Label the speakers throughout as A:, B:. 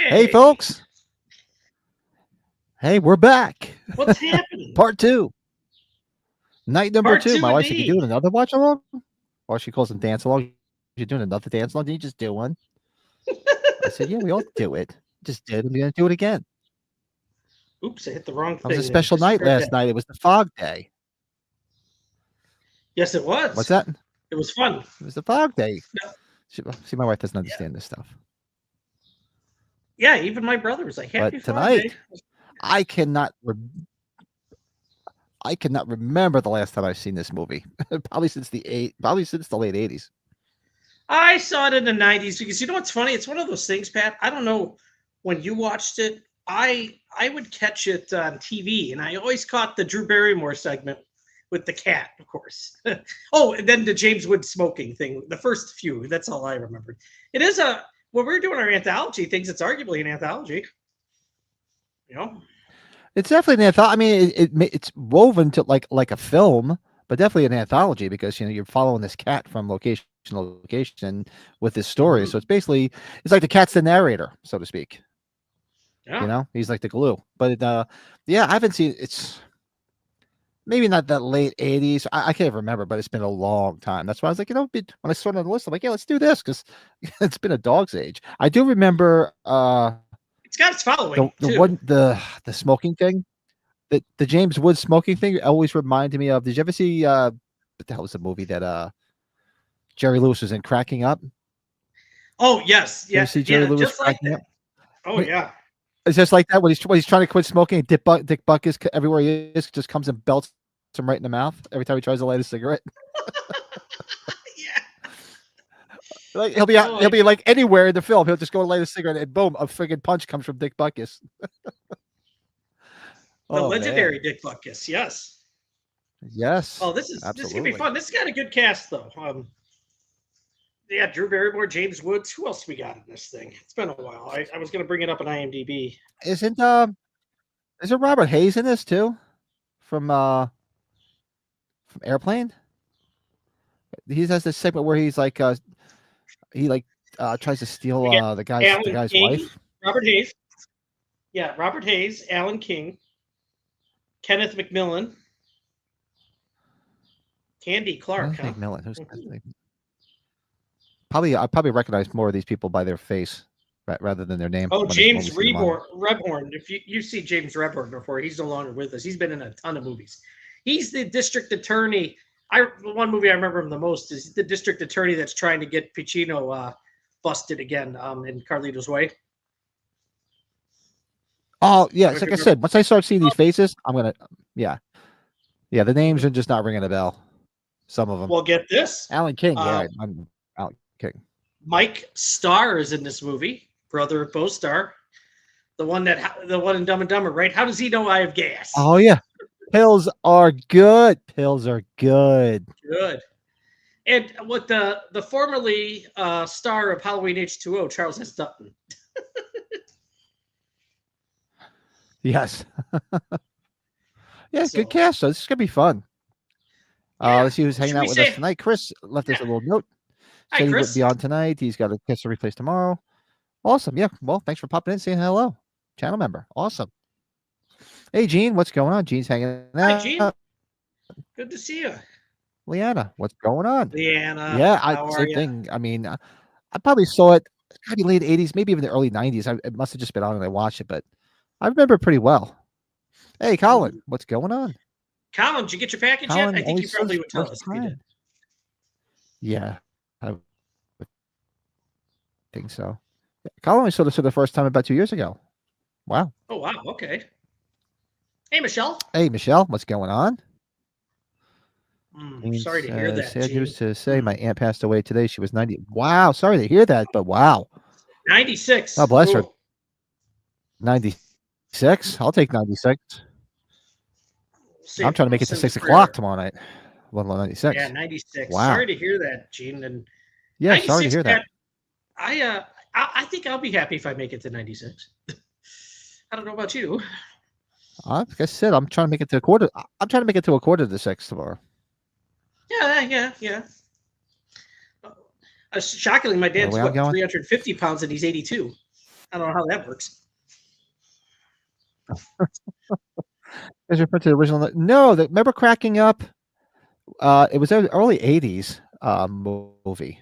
A: Hey, folks. Hey, we're back.
B: What's happening?
A: Part 2. Night number
B: Part
A: 2.
B: two
A: My wife said,
B: indeed.
A: "You doing another watch along?" Or she calls them dance along. You're doing another dance along? Didn't you just do one? I said, "Yeah, we all do it. Just did. I'm going to do it again."
B: Oops, I hit the wrong
A: It was
B: thing.
A: a special night last night. It was the fog day.
B: Yes, it was.
A: What's that?
B: It was fun.
A: It was the fog day.
B: No.
A: See, my wife doesn't understand this stuff.
B: Yeah, even my brother was like, "Happy
A: But
B: Fog
A: tonight,
B: Day."
A: I cannot remember the last time I've seen this movie. Probably since the late 80s.
B: I saw it in the 90s because you know what's funny? It's one of those things, Pat. I don't know when you watched it. I would catch it on TV, and I always caught the Drew Barrymore segment with the cat, of course. Oh, and then the James Wood smoking thing. The first few. That's all I remembered. It is when we're doing our anthology things. It's arguably an anthology. You know.
A: It's definitely an anthology. I mean, it's woven to like a film, but definitely an anthology because you're following this cat from location to location with this story.
B: Mhm.
A: So it's like the cat's the narrator, so to speak.
B: Yeah.
A: He's like the glue. But yeah, I haven't seen it's maybe not that late 80s. I can't remember, but it's been a long time. That's why I was like, when I saw it on the list, I'm like, yeah, let's do this because it's been a dog's age. I do remember
B: It's got its following
A: the
B: too.
A: one the smoking thing. The James Wood smoking thing always reminded me of. Did you ever see what the hell was the movie that Jerry Lewis was in, Cracking Up?
B: Oh yes,
A: You ever
B: yeah,
A: see Jerry
B: yeah,
A: Lewis
B: just like
A: Cracking
B: that.
A: Up?
B: Oh yeah.
A: It's just like that when he's trying to quit smoking. Dick Buckus everywhere he is just comes and belts him right in the mouth every time he tries to light a cigarette.
B: Yeah.
A: Like he'll be like anywhere in the film. He'll just go and light a cigarette and boom, a friggin' punch comes from Dick Buckus.
B: The
A: Oh
B: legendary
A: man.
B: Dick Buckus, yes.
A: Yes.
B: Oh, this is gonna be
A: Absolutely.
B: fun. This has got a good cast though. Yeah, Drew Barrymore, James Woods. Who else we got in this thing? It's been a while. I was gonna bring it up on IMDb.
A: Isn't Robert Hayes in this too? From Airplane? He has this segment where he's like he tries to steal
B: We got
A: the
B: Alan
A: guy's
B: King,
A: wife.
B: Robert Hayes. Yeah, Robert Hayes, Alan King, Kenneth McMillan, Candy Clark, huh?
A: McMillan. Who's I probably recognize more of these people by their face rather than their name.
B: Oh,
A: when
B: James
A: we see them on.
B: Rebhorn. If you see James Rebhorn before, he's no longer with us. He's been in a ton of movies. He's the district attorney. The one movie I remember him the most is the district attorney that's trying to get Pacino busted again in Carlito's Way.
A: Oh yeah, it's like I said. Once I start seeing these faces, I'm gonna yeah. The names are just not ringing a bell. Some of them.
B: Well, get this.
A: Alan King. Yeah, I'm Alan King.
B: Mike Starr is in this movie. Brother of Bo Starr. The one in Dumb and Dumber, right? How does he know I have gas?
A: Oh yeah. Pills are good. Pills are good.
B: Good. And what the formerly star of Halloween H2O, Charles S. Dutton.
A: Yes. Yeah, good
B: So
A: cast. So this is gonna be fun.
B: yeah,
A: Let's see who's hanging
B: should we
A: out with us
B: say
A: tonight. Chris left us
B: yeah?
A: a little note.
B: Hi,
A: Said he wouldn't
B: Chris.
A: be on tonight. He's got a kiss to replace tomorrow. Awesome. Yeah. Well, thanks for popping in, saying hello. Channel member. Awesome. Hey, Gene, what's going on? Gene's hanging
B: Hi,
A: out.
B: Gene. Good to see you,
A: Leanna, what's going on?
B: Leanna.
A: Yeah,
B: How are
A: same
B: you?
A: thing. I mean, I probably saw it maybe late 80s, maybe even the early 90s. It must have just been on and I watched it, but I remember it pretty well. Hey, Colin, what's going on?
B: Colin, did you get your package yet?
A: Colin
B: I think
A: only
B: you
A: saw
B: probably
A: this
B: would tell
A: first
B: us if you did.
A: time. Yeah, I would think so. Colin only saw this for the first time about 2 years ago. Wow.
B: Oh wow. Okay. Hey, Michelle.
A: Hey, Michelle, what's going on?
B: Sorry to hear that,
A: Sad
B: Gene.
A: news to say my aunt passed away today. She was 90. Wow, sorry to hear that, but wow.
B: 96.
A: God bless her.
B: Ooh.
A: 96? I'll take 96. I'm trying to make it to 6 o'clock tomorrow night. Let alone 96.
B: Yeah, 96.
A: Wow.
B: Sorry to hear that, Gene. And
A: Yeah,
B: 96,
A: sorry to hear that.
B: I think I'll be happy if I make it to 96. I don't know about you.
A: Like I said, I'm trying to make it to a quarter. I'm trying to make it to a quarter to 6 tomorrow.
B: Yeah. Shockingly, my dad's what, 350 pounds and he's 82. I don't know how that works.
A: Is referred to the original? No, remember Cracking Up? It was an early 80s movie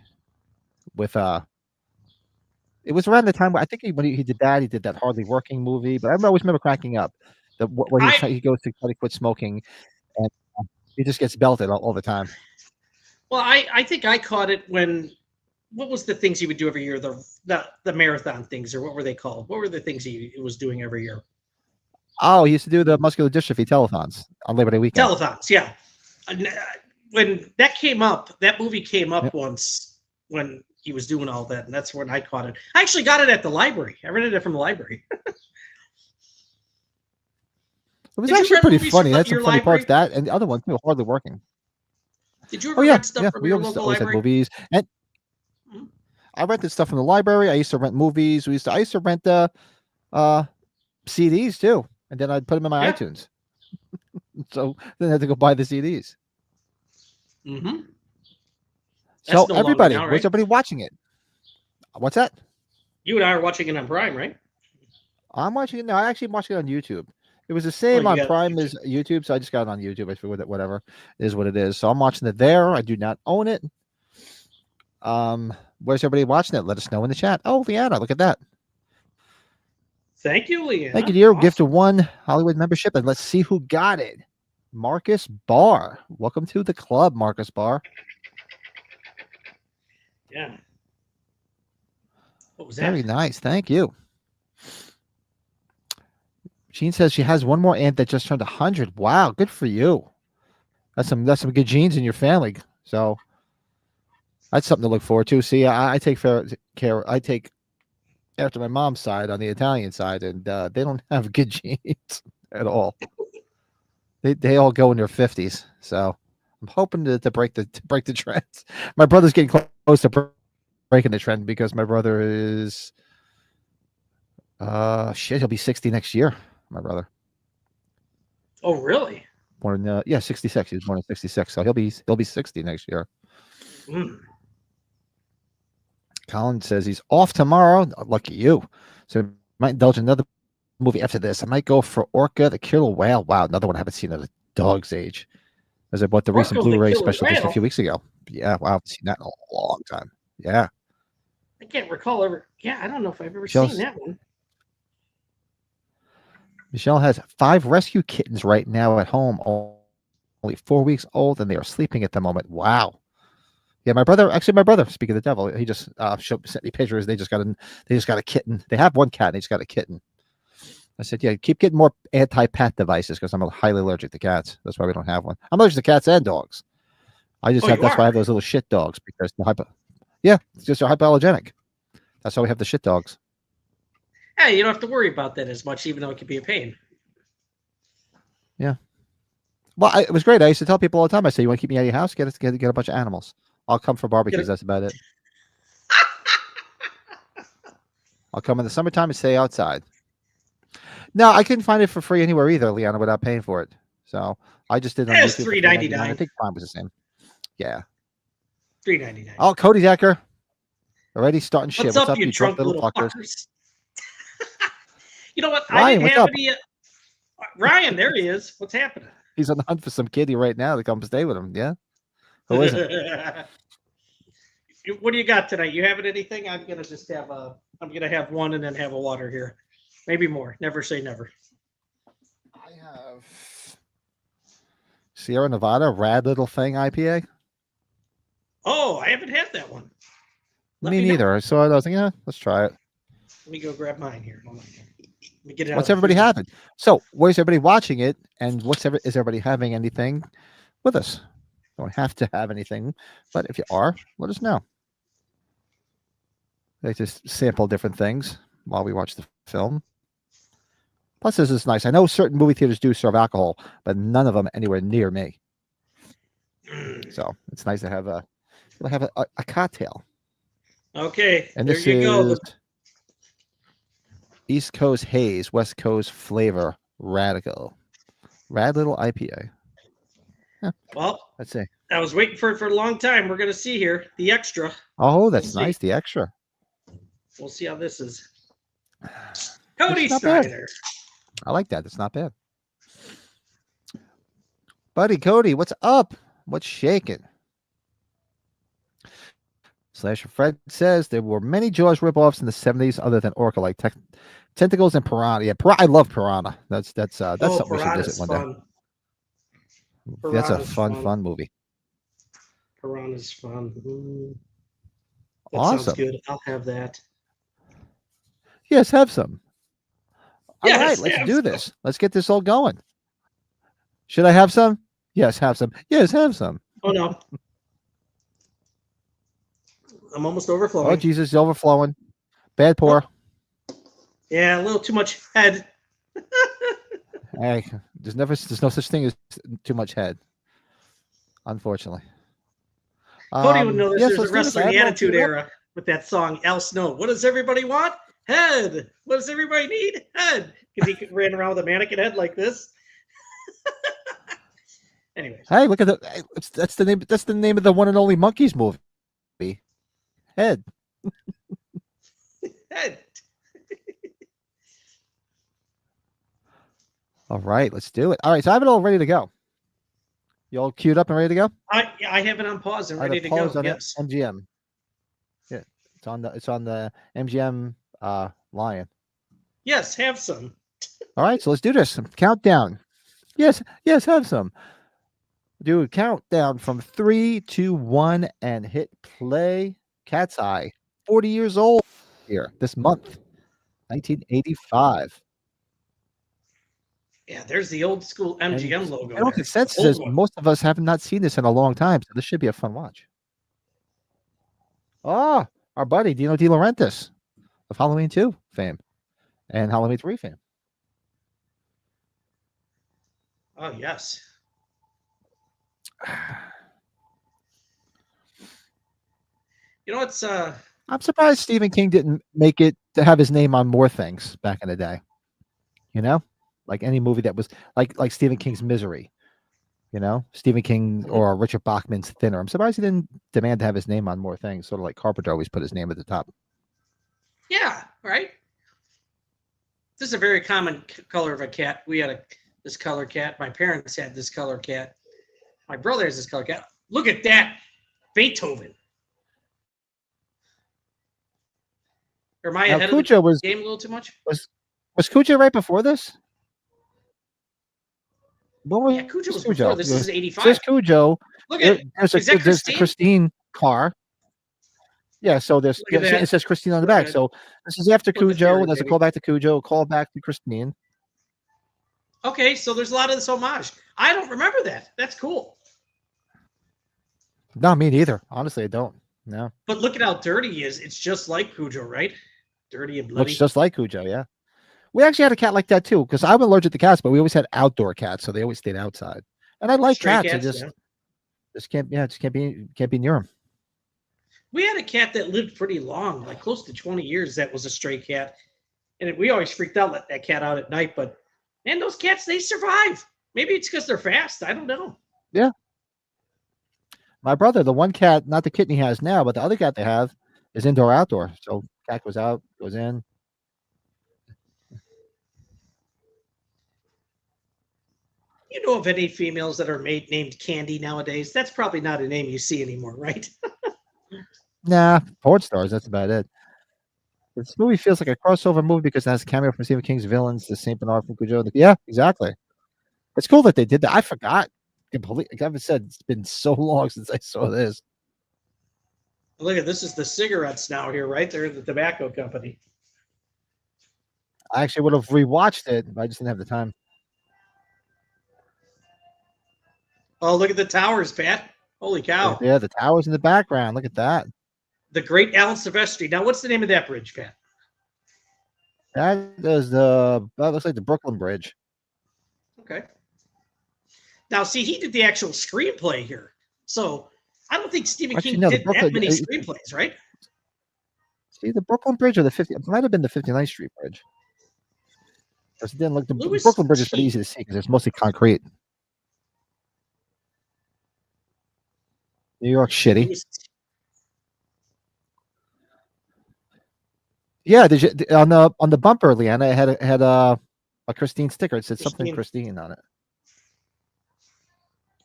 A: with it was around the time where I think when he did that Hardly Working movie. But I always remember Cracking Up, where he goes to try to quit smoking, and he just gets belted all the time.
B: Well, I think I caught it when, what was the things he would do every year? The marathon things, or what were they called? What were the things he was doing every year?
A: Oh, he used to do the muscular dystrophy telethons on Labor Day weekend.
B: Telethons, yeah. When that came up, that movie came up once when he was doing all that, and that's when I caught it. I actually got it at the library. I rented it from the library.
A: It was actually pretty funny. It had some funny parts. That and the other one too, Hardly Working.
B: Did you ever rent stuff from your local
A: always
B: library?
A: Had movies, and I rented stuff from the library. I used to rent movies. I used to rent the CDs too, and then I'd put them in my iTunes. So then I had to go buy the CDs.
B: Mm-hmm.
A: So everybody, where's everybody watching it? What's that?
B: You and I are watching it on Prime, right?
A: I'm watching it now. I actually watched it on YouTube. It was the same on Prime as YouTube, so I just got it on YouTube. I figured that whatever is what it is. So I'm watching it there. I do not own it. Where's everybody watching it? Let us know in the chat. Oh, Leanna, look at that.
B: Thank you, Leanna.
A: Thank you, dear. Awesome. Gift of 1 Hollywood membership, and let's see who got it. Marcus Barr. Welcome to the club, Marcus Barr.
B: Yeah. What was that?
A: Very nice. Thank you. Jean says she has one more aunt that just turned 100. Wow, good for you. That's some good genes in your family. So that's something to look forward to. See, I take care. I take after my mom's side on the Italian side, and they don't have good genes at all. They all go in their 50s. So I'm hoping to break the trends. My brother's getting close to breaking the trend because my brother is he'll be 60 next year. My brother.
B: Oh, really?
A: Born 66. He was born in 66, so he'll be 60 next year. Colin says he's off tomorrow. Lucky you. So might indulge in another movie after this. I might go for Orca, the Killer Whale. Wow, another one I haven't seen at a dog's age. As I bought the recent Blu-ray special edition a few weeks ago. Yeah, wow, I haven't seen that in a long time. Yeah.
B: I can't recall ever. Yeah, I don't know if I've ever seen that one.
A: Michelle has 5 rescue kittens right now at home, only 4 weeks old, and they are sleeping at the moment. Wow. Yeah, my brother. Speaking of the devil, he just sent me pictures. They just got a kitten. They have one cat, and they just got a kitten. I said, yeah, keep getting more anti-pet devices because I'm highly allergic to cats. That's why we don't have one. I'm allergic to cats and dogs. That's why I have those little shit dogs because it's just hypoallergenic. That's why we have the shit dogs.
B: Hey, you don't have to worry about that as much, even though it can be a pain.
A: Yeah. Well, it was great. I used to tell people all the time. I say, you want to keep me out of your house? Get a bunch of animals. I'll come for barbecues. That's about it. I'll come in the summertime and stay outside. No, I couldn't find it for free anywhere either, Leanna, without paying for it. So I just did it on
B: It's
A: YouTube for $3.99. I
B: $3.99.
A: think Prime was the same. Yeah.
B: $3.99.
A: Oh, Cody Decker. Already starting shit.
B: What's
A: What's
B: up,
A: up,
B: you
A: you drunk
B: drunk
A: little
B: little
A: fuckers?
B: fuckers? You know what? I
A: Ryan,
B: didn't
A: what's
B: have
A: up?
B: any. Ryan, there he is. What's happening?
A: He's on the hunt for some kitty right now to come stay with him. Yeah. Who is it?
B: What do you got tonight? You having anything? I'm gonna just have a. I'm gonna have one and then have a water here, maybe more. Never say never.
A: I have Sierra Nevada Rad Little Thing IPA.
B: Oh, I haven't had that one.
A: Me neither. I saw it. I was like, yeah, let's try it.
B: Let me go grab mine here. Hold on. Let me get it.
A: What's everybody having? So, where's everybody watching it? And is everybody having anything with us? Don't have to have anything, but if you are, let us know. They just sample different things while we watch the film. Plus, this is nice. I know certain movie theaters do serve alcohol, but none of them anywhere near me. So it's nice to have a cocktail.
B: Okay,
A: and
B: there
A: this
B: you go.
A: is East Coast Haze, West Coast Flavor Radical, Rad Little IPA. Yeah.
B: Well,
A: let's see.
B: I was waiting for it for a long time. We're gonna see here the extra.
A: Oh, that's nice. The extra.
B: We'll see how this is. Cody
A: Bad.
B: Snyder.
A: I like that. It's not bad. Buddy Cody, what's up? What's shaking? Slasher Fred says there were many Jaws ripoffs in the 70s other than Orca, like Tentacles and Piranha. Yeah, I love Piranha. That's something we should visit one day. That's a fun movie.
B: Piranha's fun. That
A: awesome.
B: Sounds good. I'll have that.
A: Yes, have some. All
B: yes,
A: right, let's do this. Let's get this all going. Should I have some? Yes, have some. Yes, have some.
B: Oh, no. I'm almost overflowing.
A: Oh, Jesus, overflowing. Bad pour.
B: Oh. Yeah, a little too much head.
A: Hey, there's no such thing as too much head, unfortunately.
B: Cody would know this. There's a wrestling the Attitude Era with that song, Al Snow. What does everybody want? Head. What does everybody need? Head. Because he ran around with a mannequin head like this. Anyways.
A: Hey, look at that's the name. That's the name of the one and only Monkeys movie. Head.
B: Head.
A: All right, let's do it. All right, so I have it all ready to go. You all queued up and ready to go?
B: I have it on pause and ready to go. Yes.
A: MGM. Yeah, it's on the MGM Lion.
B: Yes, have some.
A: All right, so let's do this. Countdown. Yes, have some. Do a countdown from 3, 2, 1, and hit play. Cat's Eye, 40 years old here this month, 1985.
B: Yeah, there's the old school MGM logo.
A: I don't think sense is most of us have not seen this in a long time, so this should be a fun watch. Oh, our buddy Dino De Laurentiis of Halloween 2 fame and Halloween 3 fame.
B: Oh, yes. You know, it's
A: I'm surprised Stephen King didn't make it to have his name on more things back in the day. You know, like any movie that was like Stephen King's Misery. You know, Stephen King or Richard Bachman's Thinner. I'm surprised he didn't demand to have his name on more things. Sort of like Carpenter always put his name at the top.
B: Yeah, right. This is a very common color of a cat. We had this color cat. My parents had this color cat. My brother has this color cat. Look at that, Beethoven. Or am I ahead of the game a little too much?
A: Was Cujo right before this?
B: Yeah, Cujo was before this. Is 85.
A: There's Cujo.
B: Look at it. Is that
A: there's the Christine car. Yeah, so it says Christine on the back. So this is after Cujo. There's a call back to Cujo, a call back to Christine.
B: Okay, so there's a lot of this homage. I don't remember that. That's cool.
A: No, me neither. Honestly, I don't. No.
B: But look at how dirty he is. It's just like Cujo, right? Dirty and bloody.
A: Looks just like Cujo, yeah. We actually had a cat like that too, because I'm allergic to cats, but we always had outdoor cats, so they always stayed outside. And I like cats. I just can't be near them.
B: We had a cat that lived pretty long, like close to 20 years. That was a stray cat. And we always freaked out, let that cat out at night. But man, those cats, they survive. Maybe it's because they're fast. I don't know.
A: Yeah. My brother, the one cat, not the kitten he has now, but the other cat they have is indoor outdoor. So cat goes out, goes in.
B: You know of any females that are named Candy nowadays? That's probably not a name you see anymore, right?
A: Nah, porn stars. That's about it. This movie feels like a crossover movie because it has a cameo from Stephen King's villains, the Saint Bernard from Cujo. Yeah, exactly. It's cool that they did that. I forgot completely. Like I said, it's been so long since I saw this.
B: Look at this is the cigarettes now here, right? They're the tobacco company.
A: I actually would have rewatched it, but I just didn't have the time.
B: Oh, look at the towers, Pat. Holy cow.
A: Yeah, the towers in the background. Look at that.
B: The great Alan Silvestri. Now, what's the name of that bridge, Pat?
A: That is that looks like the Brooklyn Bridge.
B: Okay. Now, see, he did the actual screenplay here. So I don't think Stephen King
A: No,
B: did that many screenplays, right?
A: See, the Brooklyn Bridge or the 50, it might have been the 59th Street Bridge. Because it didn't look, the Brooklyn Bridge is pretty easy to see because it's mostly concrete. New York shitty. Yeah, did you on the bumper, Leanna? It had a Christine sticker. It said something Christine on it.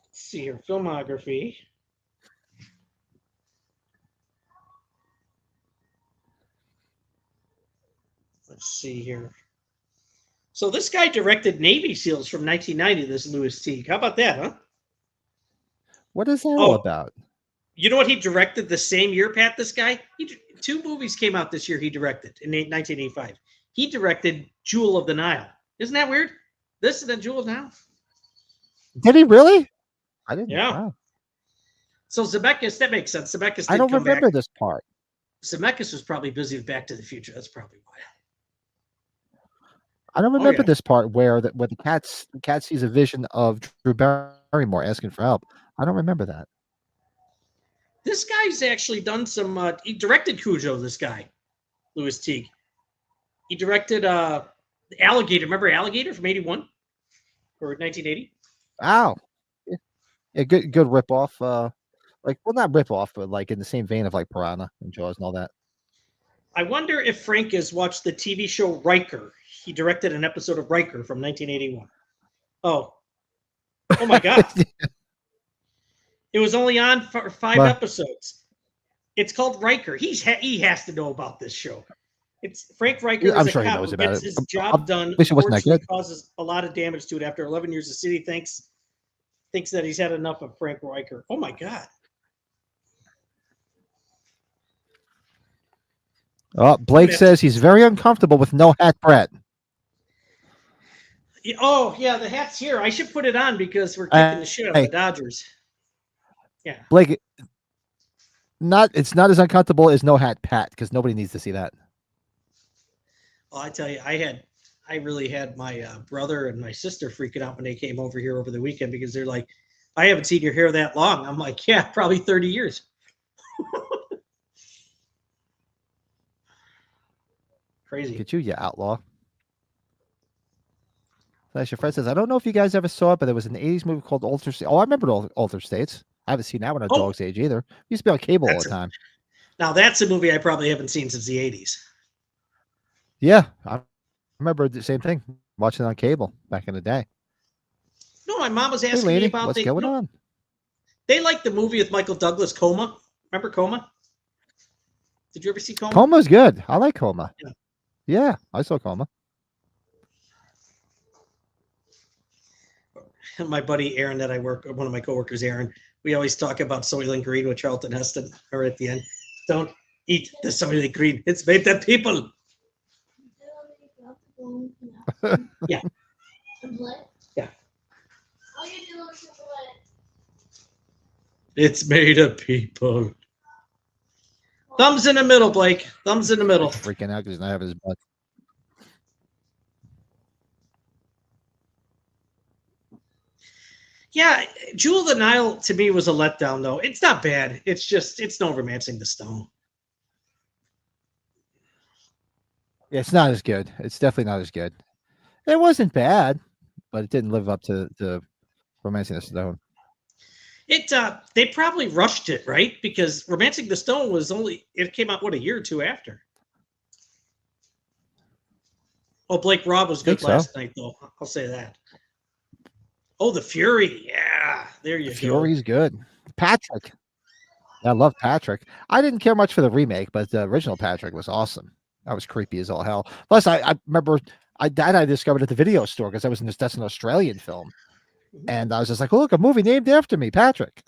B: Let's see your filmography. Let's see here. So this guy directed Navy SEALs from 1990. This Louis Teague. How about that, huh?
A: What is that all about?
B: You know what he directed the same year, Pat? This guy, two movies came out this year. He directed in 1985. He directed Jewel of the Nile. Isn't that weird? This is the Jewel of the Nile.
A: Did he really? I didn't.
B: Yeah.
A: Wow.
B: So Zemeckis, that makes sense. Zemeckis.
A: I don't remember this part.
B: Zemeckis was probably busy with Back to the Future. That's probably why.
A: I don't remember this part where the cat sees a vision of Drew Barrymore asking for help. I don't remember that.
B: This guy's actually done some. He directed Cujo. This guy, Louis Teague. He directed Alligator. Remember Alligator from '81 or 1980?
A: Wow. Yeah, good ripoff. Like, well, not ripoff, but like in the same vein of like Piranha and Jaws and all that.
B: I wonder if Frank has watched the TV show Riker. He directed an episode of Riker from 1981. Oh my God. It was only on for 5 episodes. It's called Riker. He has to know about this show. It's Frank Riker.
A: Yeah, I'm sure he knows about it.
B: His job done.
A: Wish it wasn't that good.
B: Causes a lot of damage to it after 11 years. The city thinks that he's had enough of Frank Riker. Oh my God.
A: Oh, Blake says he's very uncomfortable with no hat Brett.
B: Oh yeah, the hat's here. I should put it on because we're kicking the shit out of the Dodgers. Yeah,
A: Blake. It's not as uncomfortable as no hat Pat because nobody needs to see that.
B: Well, I tell you, I really had my brother and my sister freaking out when they came over here over the weekend because they're like, I haven't seen your hair that long. I'm like, yeah, probably 30 years. Crazy.
A: Look at you outlaw. Flash, your friend says, I don't know if you guys ever saw it, but there was an 80s movie called Alter States. Oh, I remember Alter States. I haven't seen that one at dog's age either. It used to be on cable all the time.
B: Now, that's a movie I probably haven't seen since the 80s.
A: Yeah, I remember the same thing. Watching it on cable back in the day.
B: No, my mom was asking
A: me
B: about
A: what's going on.
B: They like the movie with Michael Douglas, Coma. Remember Coma? Did you ever see Coma?
A: Coma's good. I like Coma. Yeah, I saw Coma.
B: My buddy Aaron that I work, one of my coworkers, Aaron, we always talk about Soylent Green with Charlton Heston, or at the end, don't eat the Soylent Green. It's made of people. Yeah. Yeah. It's made of people. Thumbs in the middle, Blake. Thumbs in the middle.
A: He's freaking out because he's not having his butt.
B: Yeah, Jewel of the Nile to me was a letdown, though. It's not bad. It's just, it's no romancing the stone.
A: Yeah, it's not as good. It's definitely not as good. It wasn't bad, but it didn't live up to Romancing the Stone.
B: It they probably rushed it, right? Because Romancing the Stone was only it came out what a year or two after. Oh, Blake Robb was
A: I think
B: good
A: so.
B: last night, though. I'll say that. Oh, the Fury, yeah, there you
A: The
B: go.
A: Fury's good. Patrick. I love Patrick. I didn't care much for the remake, but the original Patrick was awesome. That was creepy as all hell. Plus, I remember I discovered at the video store because that's an Australian film, and I was just like, oh, look, a movie named after me, Patrick.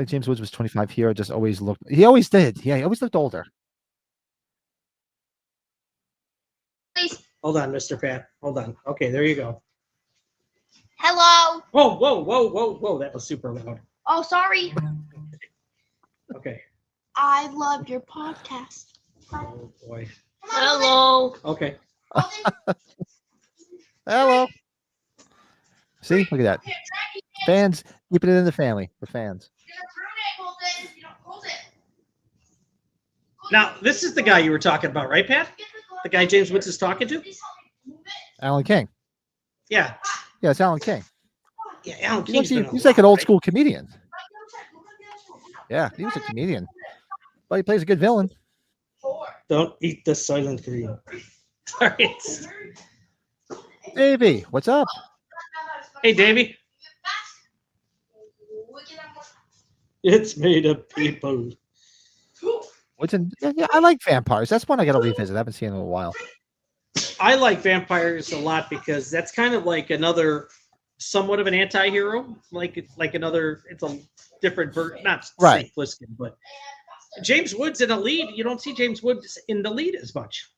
A: James Woods was 25 here. Just always looked. He always did. Yeah, he always looked older.
C: Please.
B: Hold on, Mr. Pat. Hold on. Okay, there you go.
C: Hello.
B: Whoa, whoa, whoa, whoa, whoa! That was super loud.
C: Oh, sorry.
B: Okay.
C: I love your podcast.
B: Oh boy.
C: Hello.
B: Okay.
A: Hello. See, look at that. Fans keeping it in the family. The fans.
B: Now, this is the guy you were talking about, right, Pat? The guy James Woods is talking to?
A: Alan King.
B: Yeah.
A: Yeah, it's Alan King.
B: Yeah, Alan King's
A: He's like an old school comedian. Yeah, he was a comedian. But he plays a good villain.
B: Don't eat the silent green. Sorry.
A: Davey, what's up?
B: Hey, Davey. It's made of people.
A: Yeah, I like vampires. That's one I got to revisit. I haven't seen it in a while.
B: I like vampires a lot because that's kind of like another, somewhat of an anti-hero. Like another, it's a different version. Not
A: Right.
B: St. Pliskin, but James Woods in a lead. You don't see James Woods in the lead as much.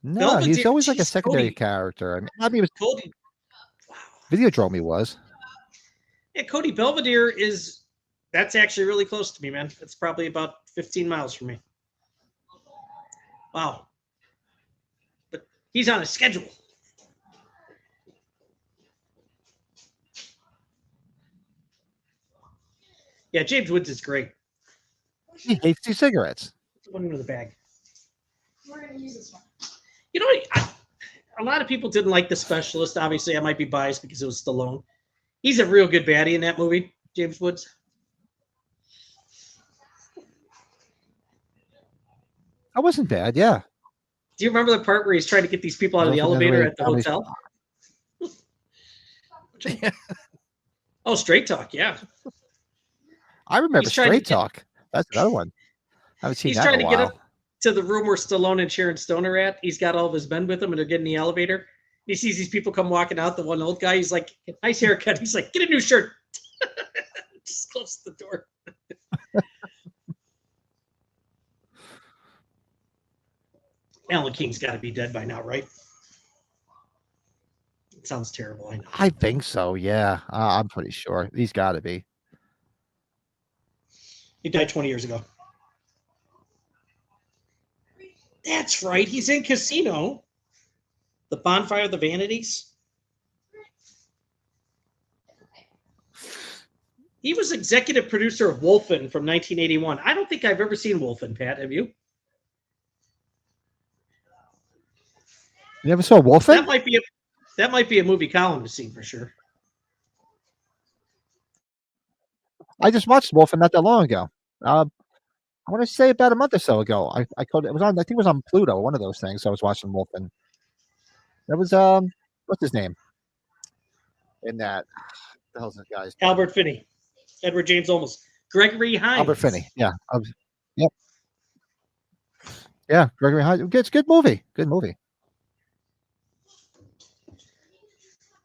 A: No, he's
B: Belvedere-
A: always like a
B: geez,
A: secondary
B: Cody.
A: character. I mean, he was
B: Cody, wow.
A: Videodrome. He was.
B: Yeah, Cody Belvedere that's actually really close to me, man. It's probably about 15 miles from me. Wow. But he's on a schedule. Yeah, James Woods is great.
A: He hates these cigarettes.
B: One into the bag. We're going to use this one. You know, a lot of people didn't like The Specialist. Obviously, I might be biased because it was Stallone. He's a real good baddie in that movie, James Woods.
A: That wasn't bad. Yeah.
B: Do you remember the part where he's trying to get these people out of the elevator at the hotel? Oh, Straight Talk, yeah.
A: I remember
B: He's trying to
A: Straight Talk. That's another one. I haven't seen
B: He's
A: that
B: trying
A: in a
B: to get
A: while.
B: up to the room where Stallone and Sharon Stone are at. He's got all of his men with him, and they're getting in the elevator. He sees these people come walking out. The one old guy, he's like, nice haircut. He's like, get a new shirt. Just close the door. Alan King's got to be dead by now, right? It sounds terrible, I know.
A: I think so. Yeah, I'm pretty sure he's got to be.
B: He died 20 years ago. That's right. He's in Casino. The Bonfire of the Vanities. He was executive producer of Wolfen from 1981. I don't think I've ever seen Wolfen, Pat. Have you?
A: You never saw Wolfen?
B: That might be a movie Colin has seen for sure.
A: I just watched Wolfen not that long ago. I want to say about a month or so ago. I called it was on. I think it was on Pluto, one of those things. I was watching Wolfen. That was what's his name? In that, the hell's that guy's?
B: Albert Finney, Edward James Olmos, Gregory Hines.
A: Albert Finney. Yeah. Yep. Yeah, Gregory Hines. It's a good movie. Good movie.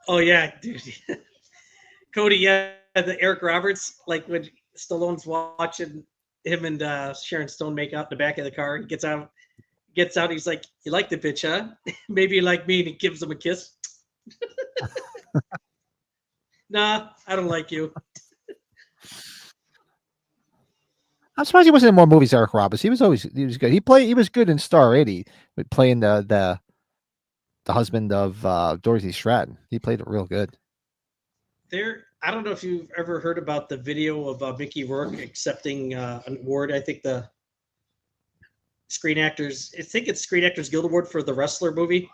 B: Oh yeah, dude. Cody, yeah, the Eric Roberts, like when Stallone's watching him and Sharon Stone make out in the back of the car. He gets out. He's like, "You like the bitch, huh? Maybe you like me." And he gives him a kiss. Nah, I don't like you.
A: I'm surprised he wasn't in more movies. Eric Roberts. He was good. He was good in Star 80, playing the husband of Dorothy Stratton. He played it real good.
B: I don't know if you've ever heard about the video of Mickey Rourke accepting an award. I think the I think it's Screen Actors Guild Award for the Wrestler movie.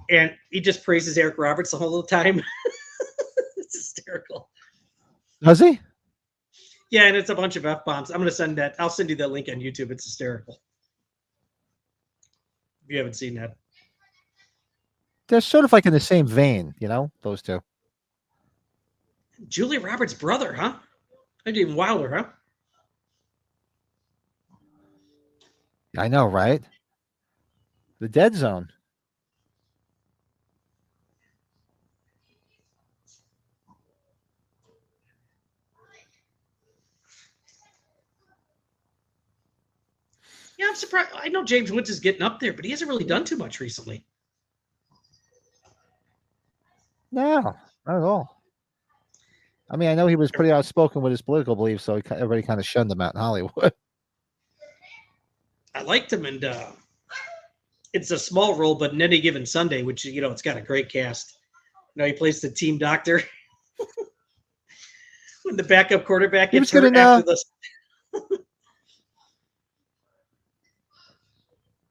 B: And he just praises Eric Roberts the whole time. It's hysterical.
A: Does he?
B: Yeah, and it's a bunch of F-bombs. I'm going to send that. I'll send you that link on YouTube. It's hysterical. If you haven't seen that.
A: They're sort of like in the same vein, those two.
B: Julia Roberts' brother, huh? Maybe even wilder, huh?
A: I know, right? The Dead Zone.
B: Yeah, I'm surprised. I know James Woods is getting up there, but he hasn't really done too much recently.
A: No, not at all. I mean, I know he was pretty outspoken with his political beliefs, so everybody kind of shunned him out in Hollywood.
B: I liked him, and it's a small role, but in Any Given Sunday, which, it's got a great cast. He plays the team doctor. When the backup quarterback gets hurt after the...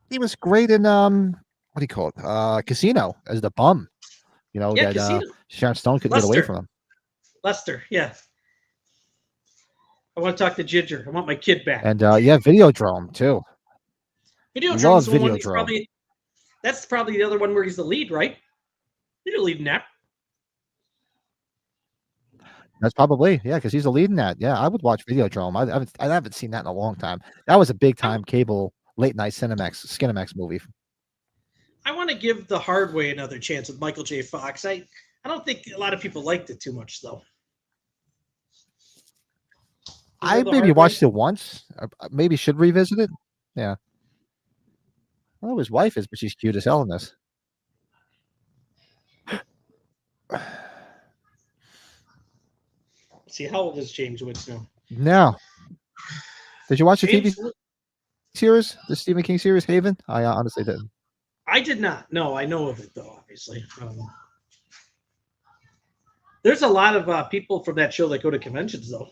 A: He was great in what do you call it? Casino as the bum.
B: Yeah, Casino.
A: Sharon Stone couldn't get away from him.
B: Lester, yeah. I want to talk to Ginger. I want my kid back.
A: And Videodrome too.
B: Videodrome's the one that's probably the other one where he's the lead, right? You're the lead in that.
A: That's probably, because he's the lead in that. Yeah, I would watch Videodrome. I haven't seen that in a long time. That was a big time cable late night Skinemax movie.
B: I want to give The Hard Way another chance with Michael J. Fox. I don't think a lot of people liked it too much, though.
A: I maybe watched it once. Maybe should revisit it. Yeah. I don't know who his wife is, but she's cute as hell in this.
B: See, how old is James Woods now?
A: No. Did you watch the TV series, the Stephen King series, Haven? I honestly didn't.
B: I did not. No, I know of it, though, obviously. There's a lot of people from that show that go to conventions, though.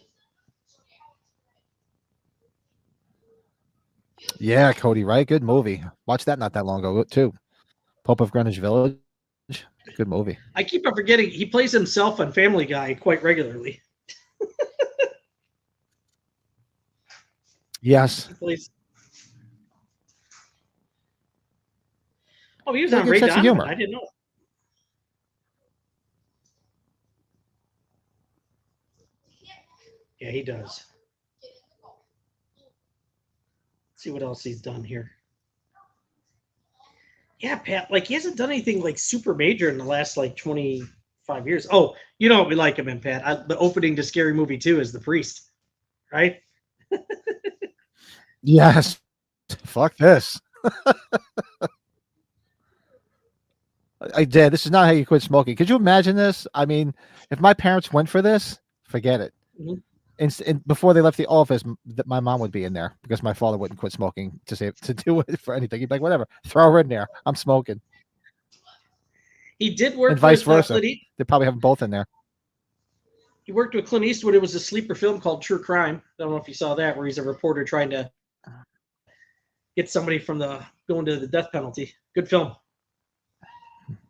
A: Yeah, Cody, right? Good movie. Watched that not that long ago, too. Pope of Greenwich Village. Good movie.
B: I keep on forgetting he plays himself on Family Guy quite regularly.
A: Yes.
B: He plays... Oh, he was on Ray Donovan. Humor. I didn't know. Yeah, he does. Let's see what else he's done here. Yeah, Pat, he hasn't done anything super major in the last 25 years. Oh, you know what we like him in, Pat? The opening to Scary Movie 2 is the priest, right?
A: Yes. Fuck this. I did. This is not how you quit smoking. Could you imagine this? I mean, if my parents went for this, forget it.
B: Mm-hmm.
A: And before they left the office, my mom would be in there because my father wouldn't quit smoking to do it for anything. He'd be like, whatever, throw her in there. I'm smoking.
B: He did work
A: and vice versa. They probably have them both in there.
B: He worked with Clint Eastwood. It was a sleeper film called True Crime. I don't know if you saw that, where he's a reporter trying to get somebody from going to the death penalty. Good film.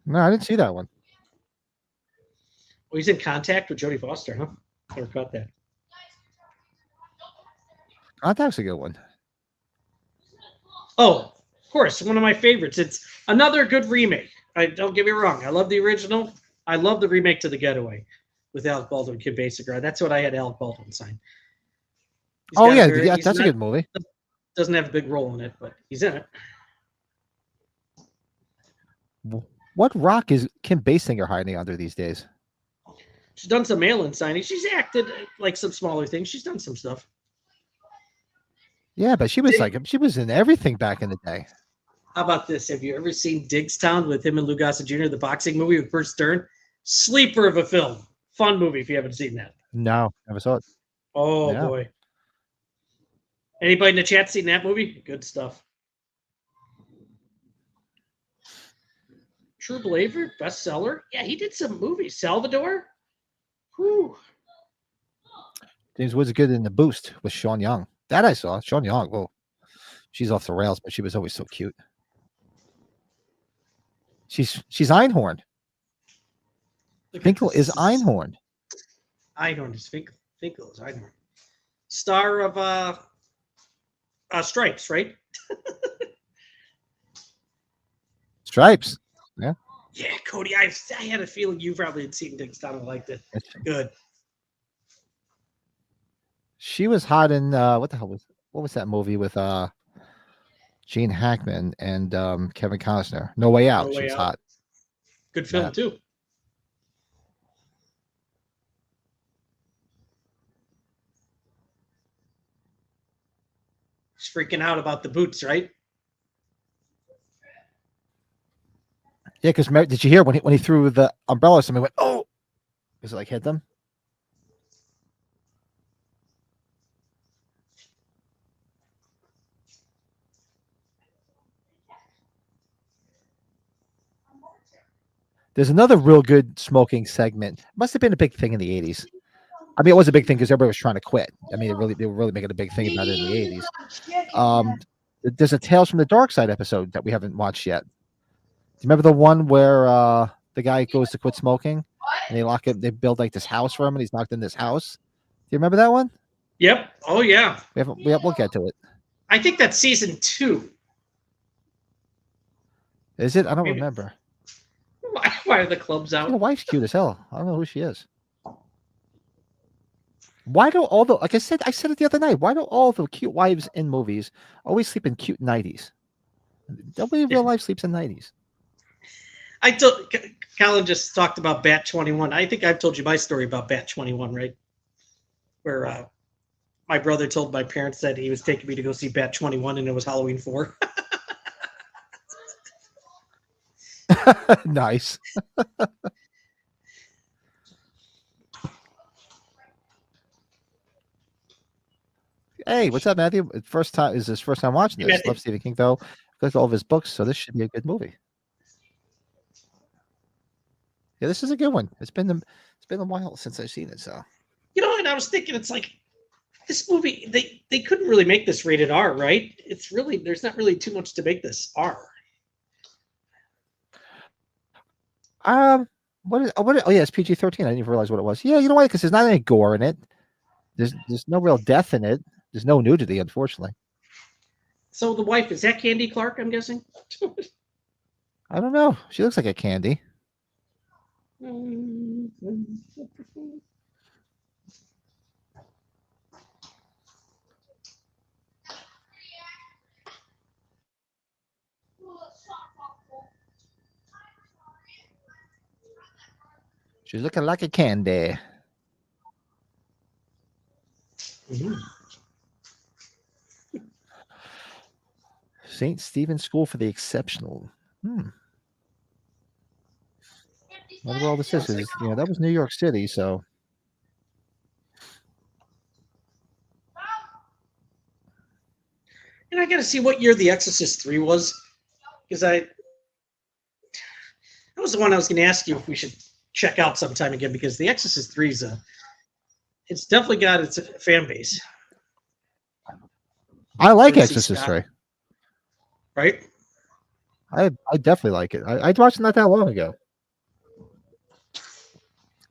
A: No, I didn't see that one.
B: Well, he's in Contact with Jodie Foster, huh? Never caught that.
A: Contact's a good one.
B: Oh, of course, one of my favorites. It's another good remake. Don't get me wrong. I love the original. I love the remake to The Getaway with Alec Baldwin and Kim Basinger. That's what I had Alec Baldwin sign.
A: That's a good movie.
B: Doesn't have a big role in it, but he's in it.
A: What rock is Kim Basinger hiding under these days?
B: She's done some mail-in signings. She's acted some smaller things. She's done some stuff.
A: Yeah, but she was in everything back in the day.
B: How about this? Have you ever seen Diggstown with him and Lou Gossett Jr., the boxing movie with Bert Stern? Sleeper of a film. Fun movie if you haven't seen that.
A: No, never saw it.
B: Oh, yeah. Boy. Anybody in the chat seen that movie? Good stuff. True Believer, bestseller. Yeah, he did some movies. Salvador. Whew.
A: James Woods is good in The Boost with Sean Young. That I saw. Sean Young. Whoa, she's off the rails, but she was always so cute. She's Einhorn.
B: Look at
A: Finkel
B: this.
A: is Einhorn.
B: Einhorn is Finkel. Finkel is Einhorn. Star of Stripes, right?
A: Stripes.
B: Yeah, Cody. I had a feeling you probably had seen things down and liked it. Good.
A: She was hot in what was that movie with Gene Hackman and Kevin Costner? No Way Out.
B: No
A: She
B: Way
A: was
B: Out.
A: hot.
B: Good film too. She's freaking out about the boots, right?
A: Yeah, because did you hear when he threw the umbrella? Somebody went, "Oh!" Because it like hit them. There's another real good smoking segment. Must have been a big thing in the '80s. I mean, it was a big thing because everybody was trying to quit. I mean, they were really making a big thing about it in the '80s. There's a Tales from the Dark Side episode that we haven't watched yet. Do you remember the one where the guy goes to quit smoking and they build like this house for him and he's locked in this house? Do you remember that one?
B: Yep. Oh yeah.
A: We'll get to it.
B: I think that's season 2.
A: Is it? I don't
B: Maybe.
A: remember.
B: Why are the clubs out?
A: The wife's cute as hell. I don't know who she is. Why do all the I said it the other night? Why do all the cute wives in movies always sleep in cute nighties? Nobody in real life sleeps in nighties.
B: I told Colin just talked about Bat 21. I think I've told you my story about Bat 21, right? Where my brother told my parents that he was taking me to go see Bat 21 and it was Halloween 4.
A: Nice. Hey, what's up, Matthew? Is his first time watching this. Love Stephen King though. Because all of his books, so this should be a good movie. Yeah, this is a good one. It's been a while since I've seen it, so.
B: You know, and I was thinking, it's like this movie. They couldn't really make this rated R, right? It's really there's not really too much to make this R.
A: What is? Oh yeah, it's PG-13. I didn't even realize what it was. Yeah, you know why? Because there's not any gore in it. There's no real death in it. There's no nudity, unfortunately.
B: So the wife, is that Candy Clark? I'm guessing.
A: I don't know. She looks like a candy. She's looking like a candy.
B: Mm-hmm.
A: St. Stephen's School for the Exceptional. Wonder what all this is. That was New York City, so.
B: And I got to see what year The Exorcist 3 was, because that was the one I was going to ask you if we should check out sometime again, because The Exorcist 3 is it's definitely got its fan base.
A: I like Exorcist 3.
B: Right?
A: I definitely like it. I watched it not that long ago.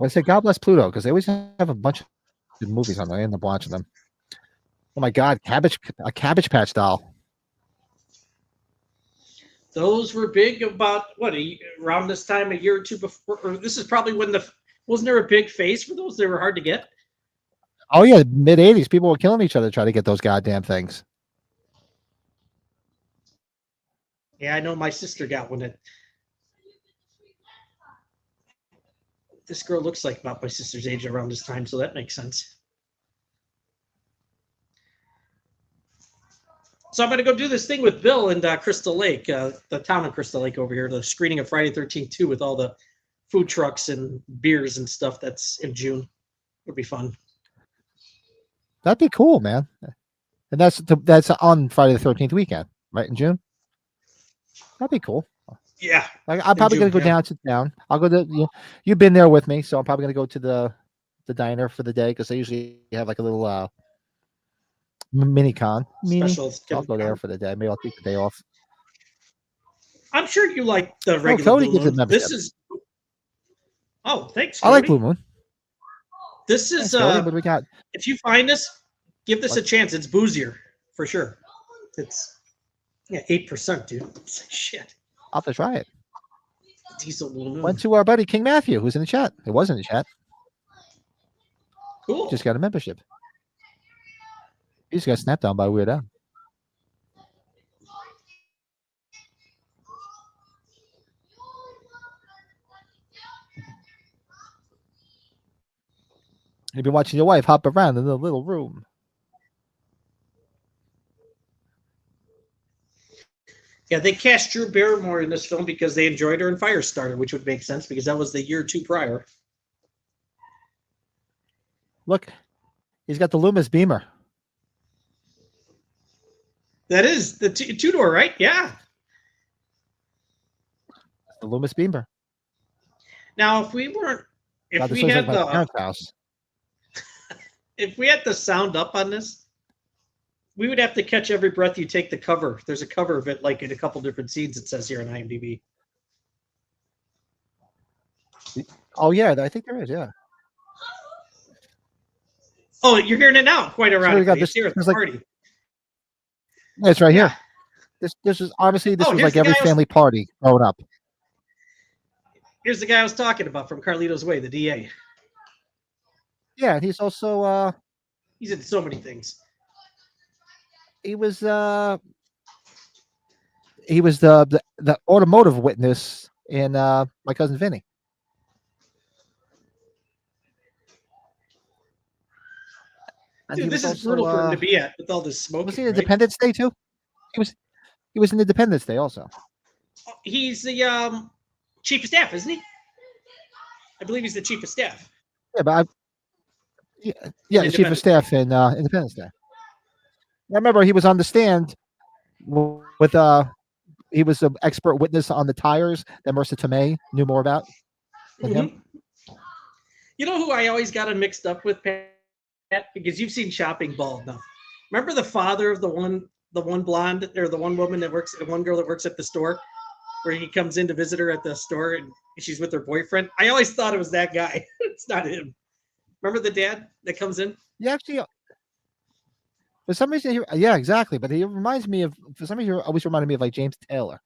A: I said, God bless Pluto, because they always have a bunch of movies on there. I end up watching them. Oh my God, a Cabbage Patch doll.
B: Those were big about around this time, a year or two before. Or this is probably when wasn't there a big phase for those? They were hard to get.
A: Oh yeah, mid '80s, people were killing each other to try to get those goddamn things.
B: Yeah, I know my sister got one. This girl looks like about my sister's age around this time, so that makes sense. So I'm going to go do this thing with Bill and Crystal Lake, the town of Crystal Lake over here, the screening of Friday 13th 2 with all the food trucks and beers and stuff. That's in June. It'll be fun.
A: That'd be cool, man. And that's on Friday the 13th weekend, right, in June? That'd be cool.
B: Yeah.
A: I'm probably going to go down to town. I'll go to, you've been there with me, so I'm probably going to go to the diner for the day because they usually have like a little mini con.
B: Special.
A: So I'll go there for the day. Maybe I'll take the day off.
B: I'm sure you like the
A: Oh,
B: regular
A: Cody
B: Blue
A: gives a
B: Moon.
A: membership.
B: This is. Oh, thanks,
A: I
B: Cody.
A: like Blue Moon.
B: This
A: Thanks,
B: is
A: Cody. What do we got?
B: if you find this, give this
A: What?
B: a chance. It's boozier for sure. It's 8%, dude. It's shit.
A: I'll have to try it.
B: Diesel Blue Moon.
A: Went to our buddy King Matthew, who's in the chat. It was in the chat.
B: Cool.
A: Just got a membership. He just got snapped on by Weird Al. You've been watching your wife hop around in the little room.
B: Yeah, they cast Drew Barrymore in this film because they enjoyed her in Firestarter, which would make sense because that was the year or two prior.
A: Look, he's got the Loomis Beamer.
B: That is the two-door, right? Yeah.
A: The Loomis Beamer.
B: Now, if we weren't, if
A: God, this
B: we
A: looks
B: had
A: like my
B: the,
A: parents' house.
B: if we had the sound up on this, we would have to catch every breath you take. The cover. There's a cover of it, like in a couple different scenes. It says here on IMDb.
A: Oh yeah, I think there is. Yeah.
B: Oh, you're hearing it now. Quite
A: So we
B: ironically,
A: got this.
B: it's here at the
A: There's like,
B: party.
A: yeah, it's right
B: Yeah.
A: here. This is obviously this
B: Oh,
A: was
B: here's
A: like
B: the
A: every
B: guy I was-
A: family party growing up.
B: Here's the guy I was talking about from Carlito's Way, the DA.
A: Yeah, and he's also
B: He's in so many things.
A: he was the automotive witness in My Cousin Vinny. And
B: Dude,
A: he
B: this
A: was
B: is
A: also,
B: brutal for him to be at with all this smoking.
A: was he in
B: right?
A: Independence Day too? He was in Independence Day also.
B: He's the chief of staff, isn't he? I believe he's the chief of staff.
A: Yeah, but the chief of staff in Independence Day. I remember he was on the stand with he was an expert witness on the tires that Marissa Tomei knew more about than him.
B: You know who I always got him mixed up with, Pat? Because you've seen Shopping Bald enough. Remember the father of the one blonde or the one woman that works, the one girl that works at the store, where he comes in to visit her at the store and she's with her boyfriend? I always thought it was that guy. It's not him. Remember the dad that comes in?
A: Yeah, actually, for some reason, yeah, exactly. But he reminds me of, for some reason, he always reminded me of like James Taylor.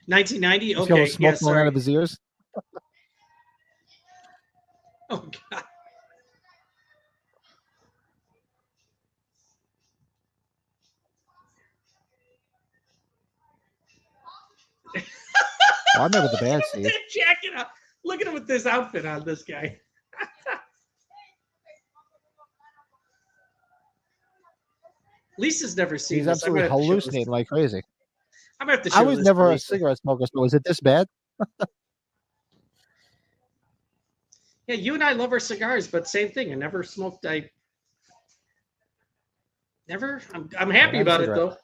B: $1990.
A: He's got
B: Okay,
A: smoke
B: yeah,
A: going
B: sorry.
A: out of his ears.
B: Oh God.
A: Oh, I remember the bad scene.
B: That jacket on. Look at him with this outfit on. This guy. Lisa's never seen
A: He's
B: this. I'm
A: absolutely
B: gonna have to show this.
A: hallucinating like crazy.
B: I'm gonna have to show
A: I was
B: this
A: never
B: to
A: a
B: Lisa.
A: cigarette smoker, so is it this bad?
B: Yeah, you and I love our cigars, but same thing. I never smoked. I never. I'm happy
A: have a
B: about it
A: cigarette.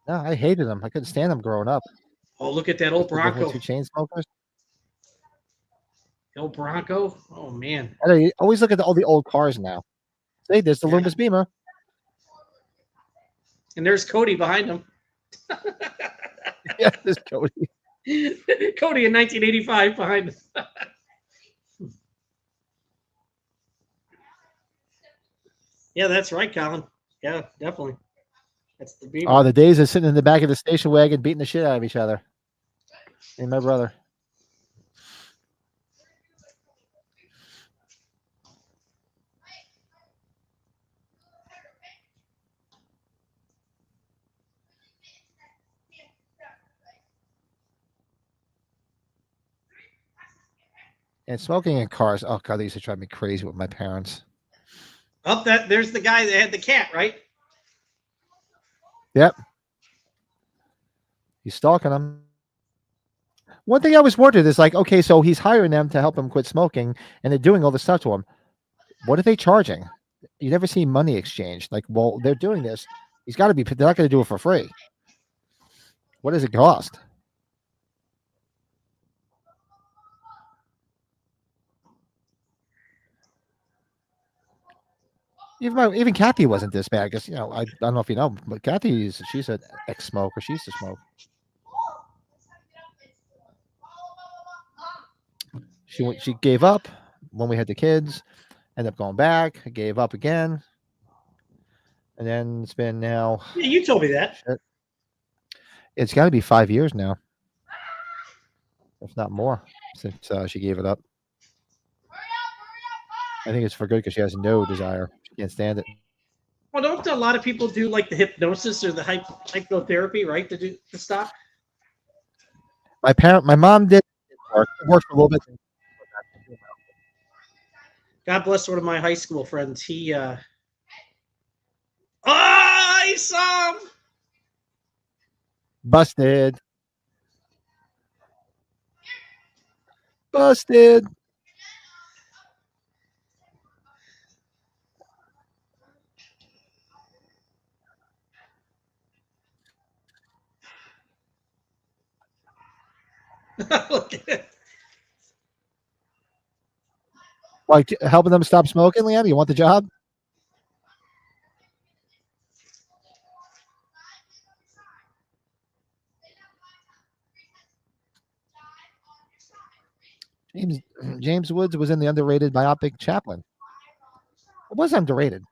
B: though.
A: No, I hated them. I couldn't stand them growing up.
B: Oh, look at that old
A: The different
B: Bronco.
A: two chain smokers.
B: Old Bronco. Oh man.
A: I know, you always look at all the old cars now. See, there's the
B: Yeah.
A: Loomis Beamer.
B: And there's Cody behind him.
A: Yeah, there's Cody.
B: Cody in 1985 behind him. Yeah, that's right, Colin. Yeah, definitely. That's the Beamer.
A: Oh, the days of sitting in the back of the station wagon beating the shit out of each other. And my brother. And smoking in cars. Oh God, they used to drive me crazy with my parents.
B: Oh, there's the guy that had the cat, right?
A: Yep. He's stalking them. One thing I was wondering is like, okay, so he's hiring them to help him quit smoking, and they're doing all this stuff to him. What are they charging? You never see money exchanged. Like, well, they're doing this. He's got to be. They're not going to do it for free. What does it cost? Even Kathy wasn't this bad. Because I don't know if you know, but she's an ex-smoker. She used to smoke. She gave up when we had the kids. Ended up going back. Gave up again. And then it's been now.
B: Yeah, you told me that.
A: It's got to be 5 years now, if not more, since she gave it up. I think it's for good because she has no desire. She can't stand it.
B: Well, don't a lot of people do like the hypnosis or the hypnotherapy, right, to stop?
A: My mom did. It worked for a little bit.
B: God bless one of my high school friends. He, I saw him.
A: Busted. Busted.
B: Look at it.
A: Like helping them stop smoking, Leanna? You want the job? James Woods was in the underrated biopic Chaplin. It was underrated.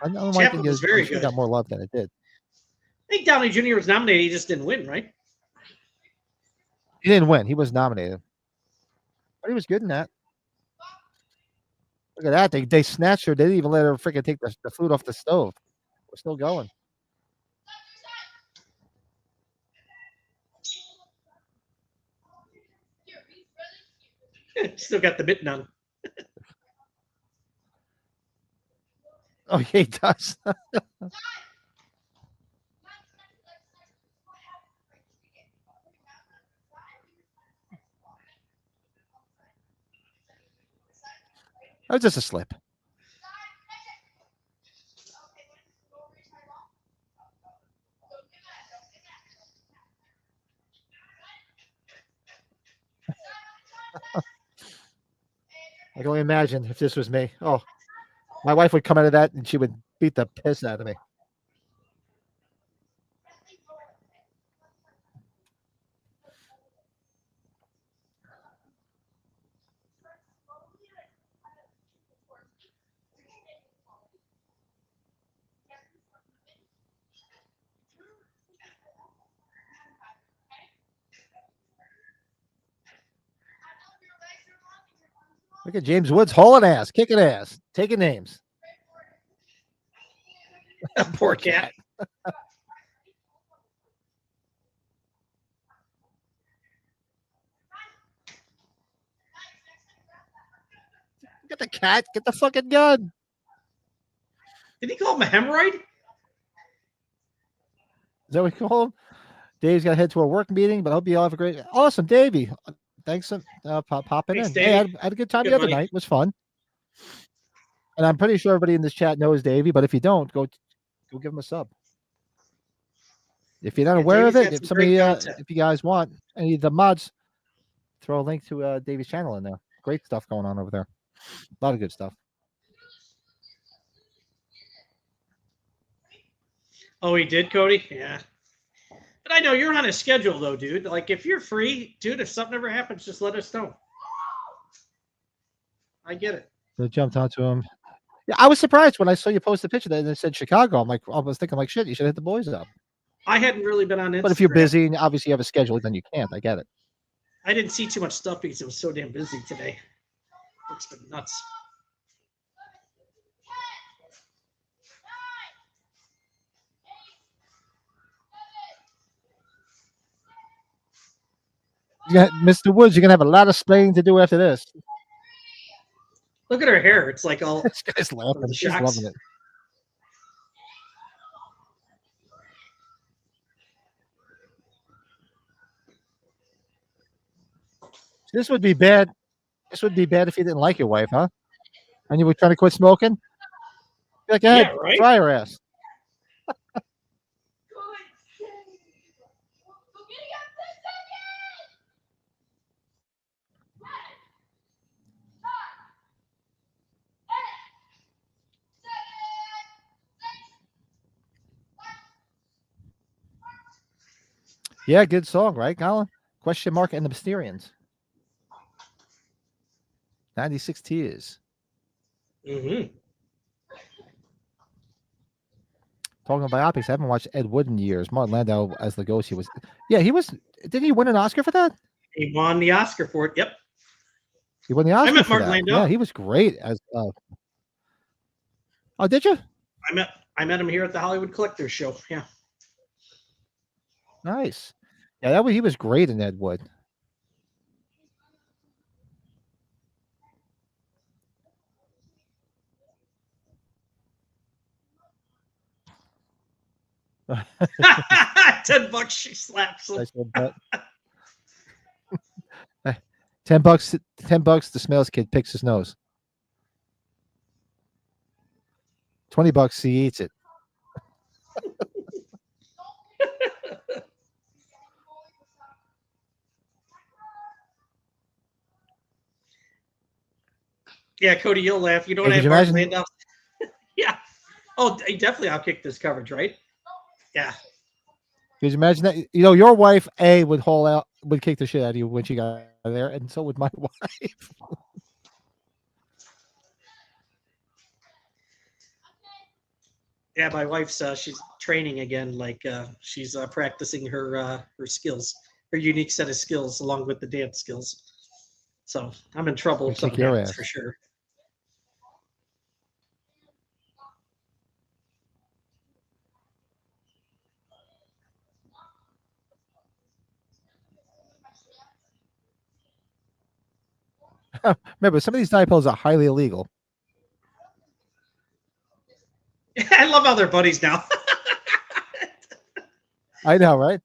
A: I don't know why I think
B: was very
A: it
B: good.
A: got more love than it did.
B: I think Downey Jr. was nominated. He just didn't win, right?
A: He didn't win. He was nominated, but he was good in that. Look at that. They snatched her. They didn't even let her freaking take the food off the stove. We're still going.
B: Still got the mitten on.
A: Oh, yeah, he does. That was just a slip. I can only imagine if this was me. Oh, my wife would come out of that and she would beat the piss out of me. Look at James Woods hauling ass, kicking ass, taking names.
B: Poor cat.
A: Get the cat. Get the fucking gun.
B: Did he call him a hemorrhoid?
A: Is that what we call him? Dave's got to head to a work meeting, but I hope you all have a great. Awesome, Davey. Thanks for popping
B: Thanks,
A: in.
B: Davey.
A: Hey, I had a good time
B: Good
A: the other
B: buddy.
A: night. It was fun. And I'm pretty sure everybody in this chat knows Davey, but if you don't, go give him a sub. If you're not aware of
B: Davey's
A: it,
B: got
A: if
B: some great content.
A: if you guys want any of the mods, throw a link to Davey's channel in there. Great stuff going on over there. A lot of good stuff.
B: Oh, he did, Cody? Yeah. But I know you're on a schedule, though, dude. Like, if you're free, dude, if something ever happens, just let us know. I get it.
A: So jumped onto him. Yeah, I was surprised when I saw you post a picture that and it said Chicago. I was thinking like, shit, you should hit the boys up.
B: I hadn't really been on Instagram.
A: But if you're busy and obviously you have a schedule, then you can't. I get it.
B: I didn't see too much stuff because it was so damn busy today. It's been nuts.
A: Mr. Woods, you're gonna have a lot of explaining to do after this.
B: Look at her hair. It's like all.
A: This guy's laughing.
B: the
A: She's
B: shocks.
A: loving it. This would be bad. This would be bad if you didn't like your wife, huh? And you were trying to quit smoking? Be like, go ahead,
B: Yeah, right.
A: try her ass. Yeah, good song, right, Colin? Question mark and the Mysterians. 96 Tears.
B: Mm-hmm.
A: Talking about biopics, I haven't watched Ed Wood in years. Martin Landau as Lugosi was. Yeah, he was. Didn't he win an Oscar for that?
B: He won the Oscar for it. Yep.
A: He won the
B: I
A: Oscar
B: met
A: for
B: Martin
A: that.
B: Landau.
A: Yeah, he was great as. Oh, did you?
B: I met him here at the Hollywood Collectors Show. Yeah.
A: Nice. Yeah, he was great in Ed Wood.
B: $10 she slaps him.
A: Nice little butt. $10. $10. The smells kid picks his nose. $20. He eats it.
B: Yeah, Cody, you'll laugh. You don't
A: Hey,
B: have
A: could you
B: Martin
A: imagine?
B: Landau. Yeah. Oh, definitely. I'll kick this coverage, right? Yeah.
A: Could you imagine that? You know, your wife would haul out, would kick the shit out of you when she got there, and so would my wife.
B: Yeah, my wife's she's training again. Like she's practicing her skills, her unique set of skills, along with the dance skills. So I'm in trouble
A: We
B: if
A: kick
B: something
A: your
B: happens
A: ass.
B: for sure.
A: Remember, some of these diet pills are highly illegal.
B: I love how they're buddies now.
A: I know, right?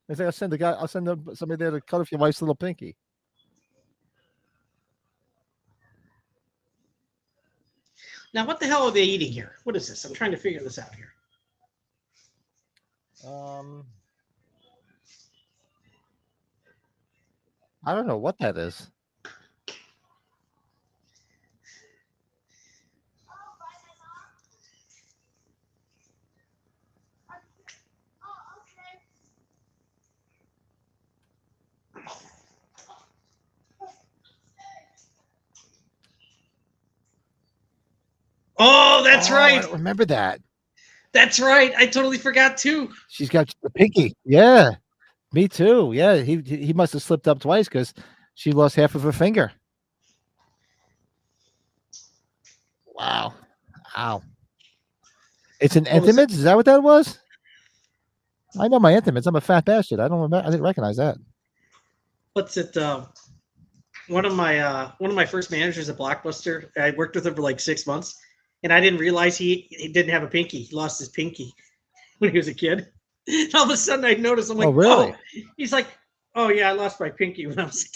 A: I think I'll send somebody there to cut off your wife's little pinky.
B: Now, what the hell are they eating here? What is this? I'm trying to figure this out here.
A: I don't know what that is.
B: Oh, that's
A: I
B: right.
A: don't remember that.
B: That's right. I totally forgot too.
A: She's got the pinky. Yeah, me too. Yeah, he must have slipped up twice because she lost half of her finger. Wow. Wow. It's an
B: What was it?
A: Intimates? Is that what that was? I know my Intimates. I'm a fat bastard. I don't remember. I didn't recognize that.
B: What's it? One of my first managers at Blockbuster. I worked with him for like 6 months, and I didn't realize he didn't have a pinky. He lost his pinky when he was a kid. And all of a sudden, I noticed. I'm like,
A: Oh, really?
B: oh. He's like, oh yeah, I lost my pinky when I was a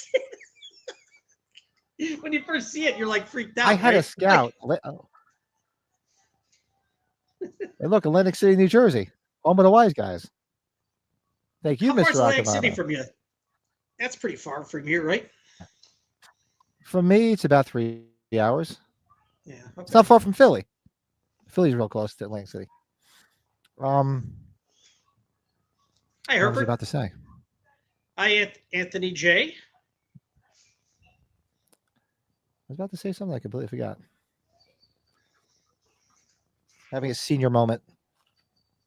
B: kid. When you first see it, you're like freaked out.
A: I had
B: right?
A: a scout. Hey, look, Atlantic City, New Jersey, home of the wise guys. Thank you,
B: How far
A: Mr.
B: is Atlantic City
A: Rockavana.
B: from you? That's pretty far from here, right?
A: For me, it's about 3 hours.
B: Yeah.
A: It's
B: Okay.
A: not far from Philly. Philly's real close to Atlantic City.
B: Hi,
A: What was I
B: Herbert.
A: about to say?
B: Hi, Anthony J.
A: I was about to say something I completely forgot. Having a senior moment.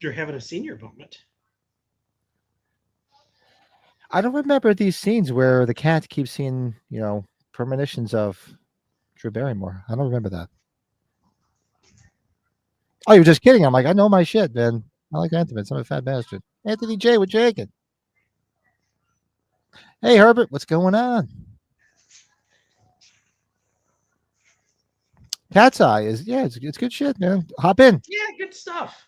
B: You're having a senior moment.
A: I don't remember these scenes where the cat keeps seeing, premonitions of Drew Barrymore. I don't remember that. Oh, you're just kidding. I'm like, I know my shit, man. I like Intimates. I'm a fat bastard. Anthony J. with Jacob. Hey, Herbert, what's going on? Cat's Eye it's good shit, man. Hop in.
B: Yeah, good stuff.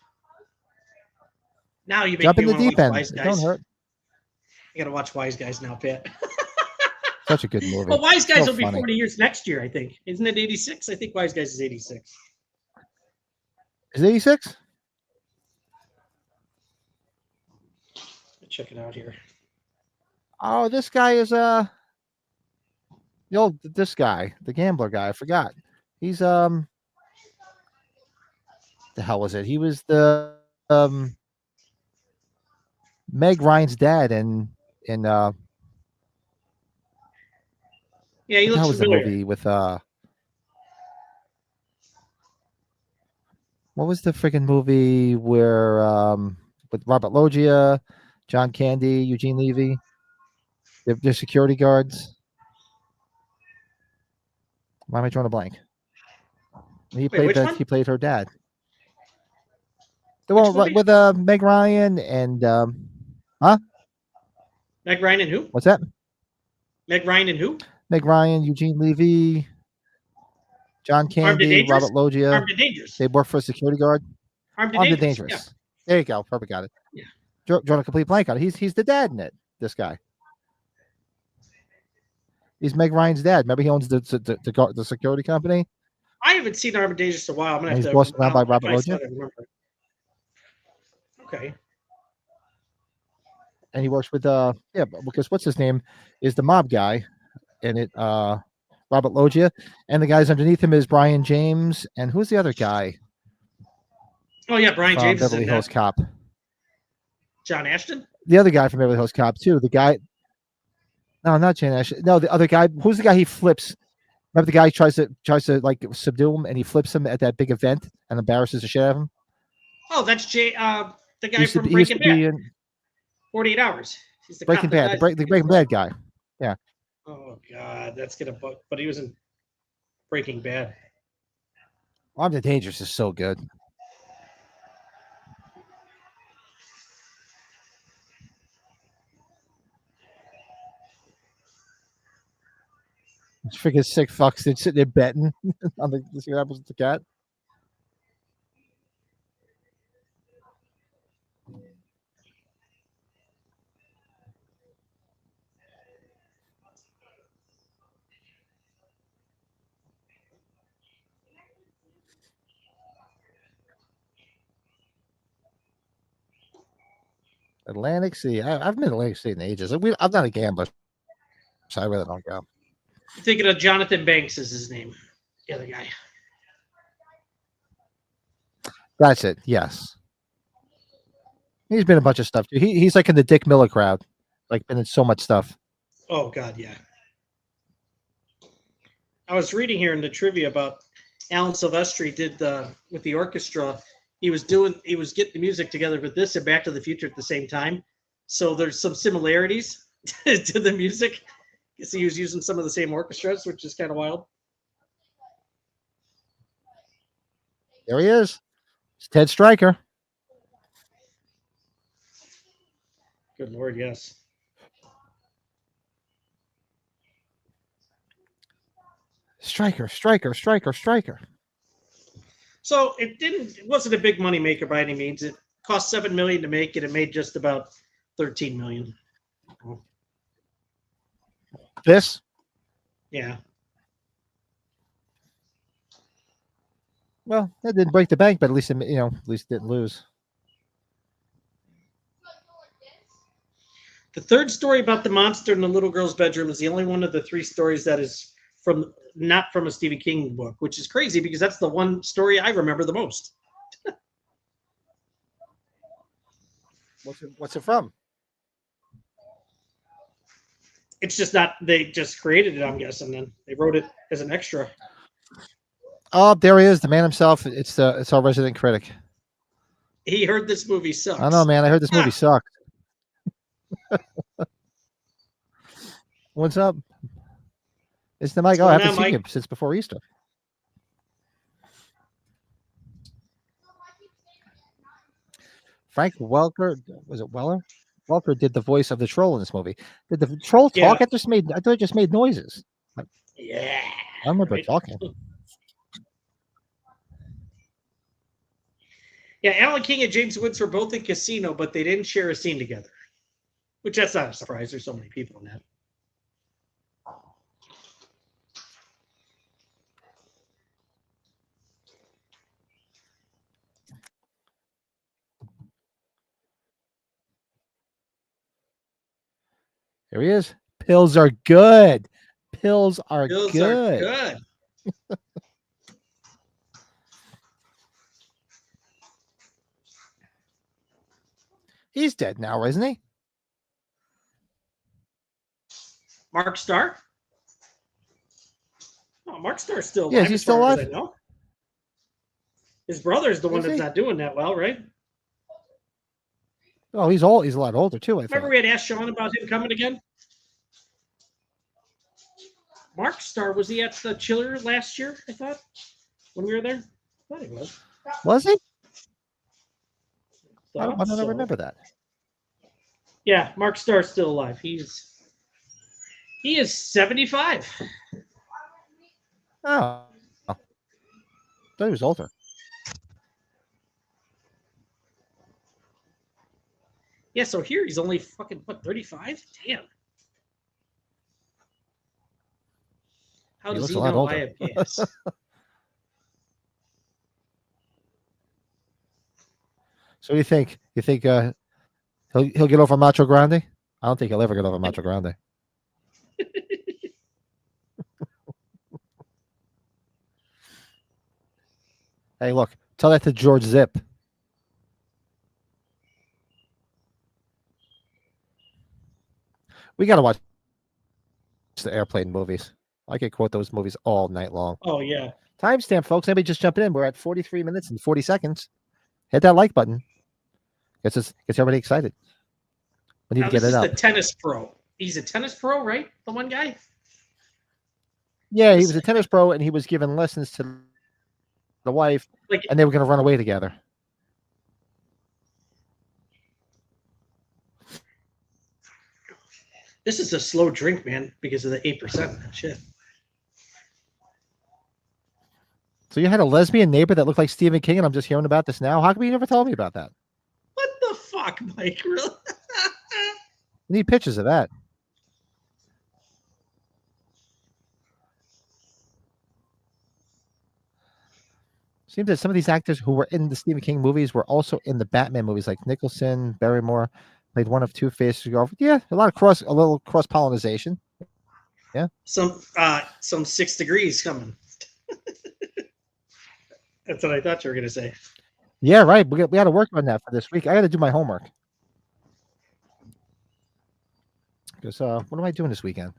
B: Now you make
A: Jump
B: me
A: in the
B: want to
A: deep
B: watch
A: end.
B: Wise
A: It
B: Guys.
A: don't hurt.
B: I gotta watch Wise Guys now, Pat.
A: Such a good movie.
B: Well, Wise Guys
A: So
B: will be
A: funny.
B: 40 years next year, I think. Isn't it 86? I think Wise Guys is 86.
A: Is it 86?
B: Check it out here.
A: Oh, this guy is this guy, the gambler guy. I forgot. He's the hell was it? He was the Meg Ryan's dad in
B: Yeah, he
A: what the hell
B: looks
A: was the
B: familiar.
A: movie with what was the freaking movie where with Robert Loggia, John Candy, Eugene Levy, they're security guards. Why am I drawing a blank? He
B: Wait,
A: played
B: which one?
A: he played her dad. The
B: Which
A: one
B: movie?
A: with Meg Ryan and huh?
B: Meg Ryan and who?
A: What's that?
B: Meg Ryan and who?
A: Meg Ryan, Eugene Levy, John
B: Armed and
A: Candy,
B: Dangerous?
A: Robert Loggia.
B: Armed and Dangerous.
A: They work for a security guard.
B: Armed and
A: Armed and
B: Dangerous.
A: Dangerous. There you go. Perfect. Got it.
B: Yeah.
A: Drawing a complete blank on it. He's the dad in it. This guy. He's Meg Ryan's dad. Remember, he owns the security company.
B: I haven't seen Armed and Dangerous in a while. I'm gonna
A: And
B: have
A: he's
B: to.
A: bossed around by Robert
B: I saw
A: Loggia.
B: it, I remember. Okay.
A: And he works with because what's his name is the mob guy in it, Robert Loggia, and the guys underneath him is Brian James, and who's the other guy
B: Oh yeah, Brian
A: from
B: James is
A: Beverly
B: in
A: Hills
B: that.
A: Cop?
B: John Ashton.
A: The other guy from Beverly Hills Cop too. The guy, no, not Jane Ash. No, the other guy. Who's the guy he flips? Remember the guy tries to like subdue him, and he flips him at that big event and embarrasses the shit out of him.
B: Oh, that's the guy
A: He used
B: from
A: to
B: Breaking
A: be
B: Bad.
A: in
B: 48 Hours. He's the
A: Breaking
B: cop that
A: Bad,
B: dies.
A: the Breaking Bad guy.
B: Oh God, that's gonna. But he was in Breaking Bad.
A: Armed and Dangerous is so good. These freaking sick fucks. They're sitting there betting on the see what happens with the cat. Atlantic City. I've been to Atlantic City in ages. I'm not a gambler, so I really don't go.
B: I'm thinking of Jonathan Banks is his name. The other guy.
A: That's it. Yes. He's been in a bunch of stuff too. He's like in the Dick Miller crowd. Like been in so much stuff.
B: Oh God, yeah. I was reading here in the trivia about Alan Silvestri did with the orchestra. He was getting the music together with this and Back to the Future at the same time. So there's some similarities to the music. Because he was using some of the same orchestras, which is kind of wild.
A: There he is. It's Ted Stryker.
B: Good Lord, yes.
A: Stryker.
B: So it wasn't a big money maker by any means. It cost $7 million to make it. It made just about $13 million.
A: This?
B: Yeah.
A: Well, that didn't break the bank, but at least it didn't lose.
B: The third story about the monster in the little girl's bedroom is the only one of the three stories that is not from a Stephen King book, which is crazy because that's the one story I remember the most.
A: What's it from?
B: It's just not. They just created it, I'm guessing. Then they wrote it as an extra.
A: Oh, there he is, the man himself. It's our resident critic.
B: He heard this movie sucks.
A: I know, man. I heard this movie sucked. What's up? It's the Mike. Oh, I haven't seen you since before Easter. Frank Welker, was it Weller? Welker did the voice of the troll in this movie. Did the troll talk?
B: Yeah.
A: I thought it just made noises.
B: Yeah.
A: I remember
B: right.
A: talking.
B: Yeah, Alan King and James Woods were both in Casino, but they didn't share a scene together. Which that's not a surprise. There's so many people in that.
A: Here he is. Pills are good. Pills are
B: Bills are
A: good.
B: good.
A: He's dead now, isn't he?
B: Mark Starr? Oh, Mark Starr's still alive.
A: Yeah, is he
B: as
A: still
B: far
A: alive?
B: As I know. His brother's the one
A: Is
B: that's
A: he?
B: not doing that well, right?
A: Oh, he's old. He's a lot older too, I
B: Remember
A: thought.
B: we had asked Sean about him coming again? Mark Starr, was he at the Chiller last year, I thought, when we were there? I thought he was.
A: Was he? Why
B: Thought
A: don't I
B: so.
A: remember that?
B: Yeah, Mark Starr's still alive. He is 75.
A: Oh. I thought he was older.
B: Yeah, so here he's only fucking, what, 35? Damn. How
A: He
B: does
A: looks
B: he
A: a lot
B: know I
A: older.
B: have gas?
A: So you think he'll get over Macho Grande? I don't think he'll ever get over Macho Grande. Hey, look, tell that to George Zip. We got to watch the airplane movies. I could quote those movies all night long.
B: Oh, yeah.
A: Timestamp, folks. Anybody just jumping in? We're at 43 minutes and 40 seconds. Hit that like button. Gets everybody excited. We need
B: Now,
A: to get
B: this
A: it
B: is
A: up.
B: the tennis pro. He's a tennis pro, right? The one guy?
A: Yeah, he was a tennis pro, and he was giving lessons to the wife,
B: Like,
A: and they were going to run away together.
B: this is a slow drink, man, because of the 8%. Shit.
A: So you had a lesbian neighbor that looked like Stephen King, and I'm just hearing about this now. How come you never told me about that?
B: What the fuck, Mike? Really?
A: I need pictures of that. Seems that some of these actors who were in the Stephen King movies were also in the Batman movies, like Nicholson, Barrymore played one of Two-Face's girlfriend. Yeah, a little cross pollination. Yeah,
B: Some 6 degrees coming. That's what I thought you were gonna say.
A: yeah, right. We got to work on that for this week. I got to do my homework. Because what am I doing this weekend?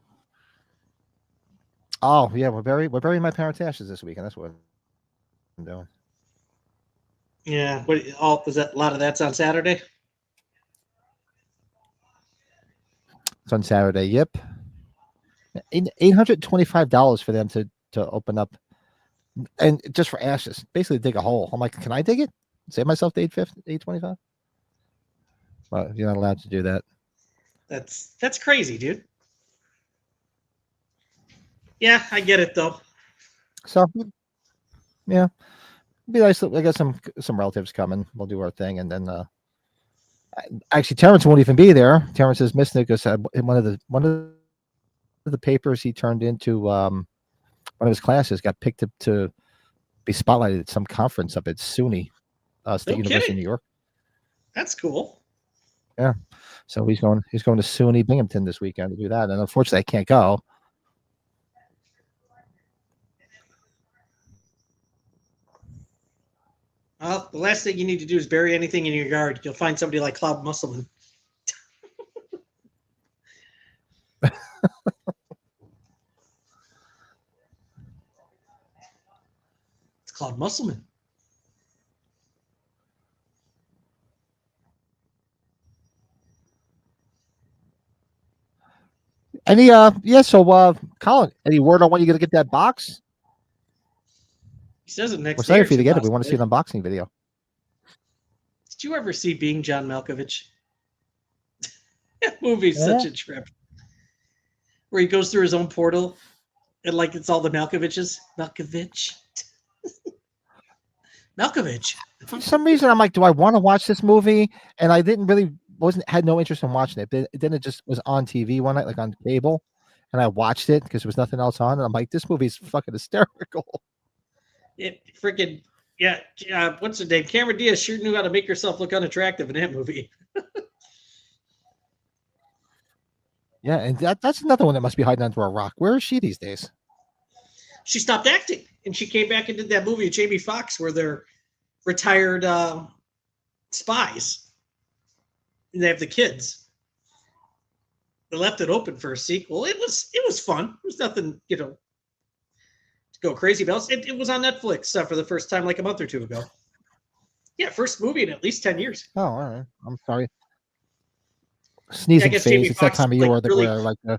A: Oh yeah, we're burying my parents' ashes this weekend. That's what I'm doing.
B: Yeah. What? Is that a lot of that's on Saturday?
A: It's on Saturday. Yep. $825 for them to open up, and just for ashes, basically dig a hole. I'm like, can I dig it? Save myself the $825. Well, you're not allowed to do that.
B: That's crazy, dude. Yeah, I get it though.
A: So, yeah, it'd be nice. I got some relatives coming. We'll do our thing, and then actually, Terrence won't even be there. Terrence is missing it because one of the papers he turned into one of his classes got picked up to be spotlighted at some conference up at SUNY, State University of New York.
B: That's cool.
A: Yeah, so he's going to SUNY Binghamton this weekend to do that, and unfortunately, I can't go.
B: Well, the last thing you need to do is bury anything in your yard. You'll find somebody like Cloud Musselman. It's Cloud Musselman.
A: Any so Colin, any word on when you're gonna get that box?
B: He says it next
A: We're
B: day.
A: excited for you to get it. We want to see an unboxing video.
B: Did you ever see Being John Malkovich? That movie's such a trip. Where he goes through his own portal and like it's all the Malkoviches. Malkovich. Malkovich.
A: For some reason, I'm like, do I want to watch this movie? And I had no interest in watching it. But then it just was on TV one night, like on cable, and I watched it because there was nothing else on. And I'm like, this movie's fucking hysterical.
B: It freaking what's her name? Cameron Diaz sure knew how to make herself look unattractive in that movie.
A: Yeah, and that's another one that must be hiding under a rock. Where is she these days?
B: She stopped acting, and she came back and did that movie with Jamie Foxx where they're retired spies, and they have the kids. They left it open for a sequel. It was fun. It was nothing, to go crazy about. It was on Netflix for the first time like a month or two ago. Yeah, first movie in at least 10 years.
A: Oh, all right. I'm sorry.
B: I
A: Sneezing
B: guess
A: phase.
B: Jamie
A: It's that
B: Foxx
A: time of year
B: like really,
A: where like the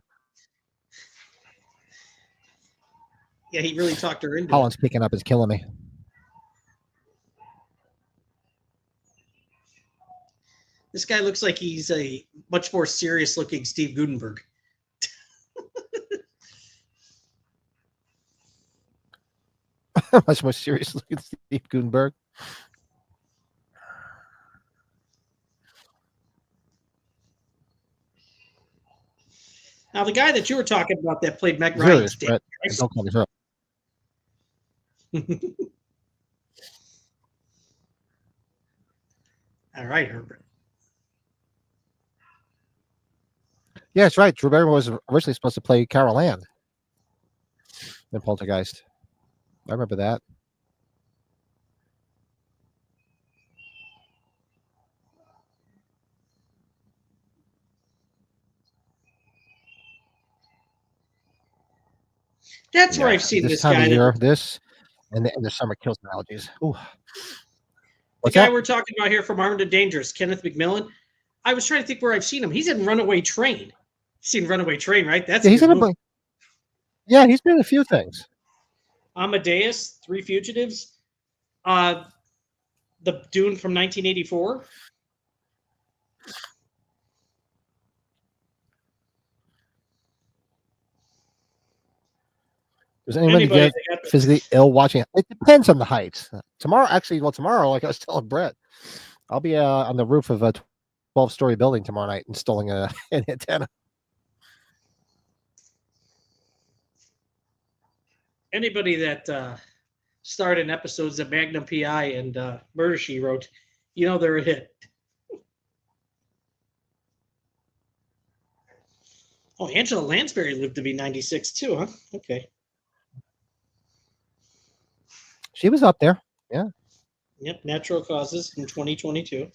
B: yeah, he really talked her into it.
A: Holland's picking up is killing me.
B: This guy looks like he's a much more serious looking Steve Gutenberg.
A: Much more serious looking Steve Gutenberg.
B: Now, the guy that you were talking about that played Meg Ryan's
A: Serious,
B: dad.
A: Brett. And don't call me her.
B: All right, Herbert.
A: Yeah, that's right. Drew Barrymore was originally supposed to play Carol Ann in Poltergeist. I remember that.
B: That's where
A: Yeah,
B: I've seen
A: this
B: this
A: time
B: guy.
A: of year, this and the summer kills my allergies. Ooh.
B: The
A: What's
B: guy
A: that?
B: we're talking about here from Armed and Dangerous, Kenneth McMillan. I was trying to think where I've seen him. He's in Runaway Train. You've seen Runaway Train, right? That's
A: Yeah,
B: a
A: he's
B: good
A: in a
B: movie.
A: yeah, he's been in a few things.
B: Amadeus, Three Fugitives, the Dune from 1984.
A: Does anybody
B: Anybody
A: get
B: that got
A: physically ill watching it? It depends on the height. Tomorrow, actually, tomorrow, like I was telling Brett, I'll be on the roof of a 12-story building tomorrow night installing an antenna.
B: anybody that starred in episodes of Magnum PI and Murder She Wrote, they're a hit. Oh, Angela Lansbury lived to be 96 too, huh? Okay.
A: She was up there. Yeah.
B: Yep, Natural Causes in 2022.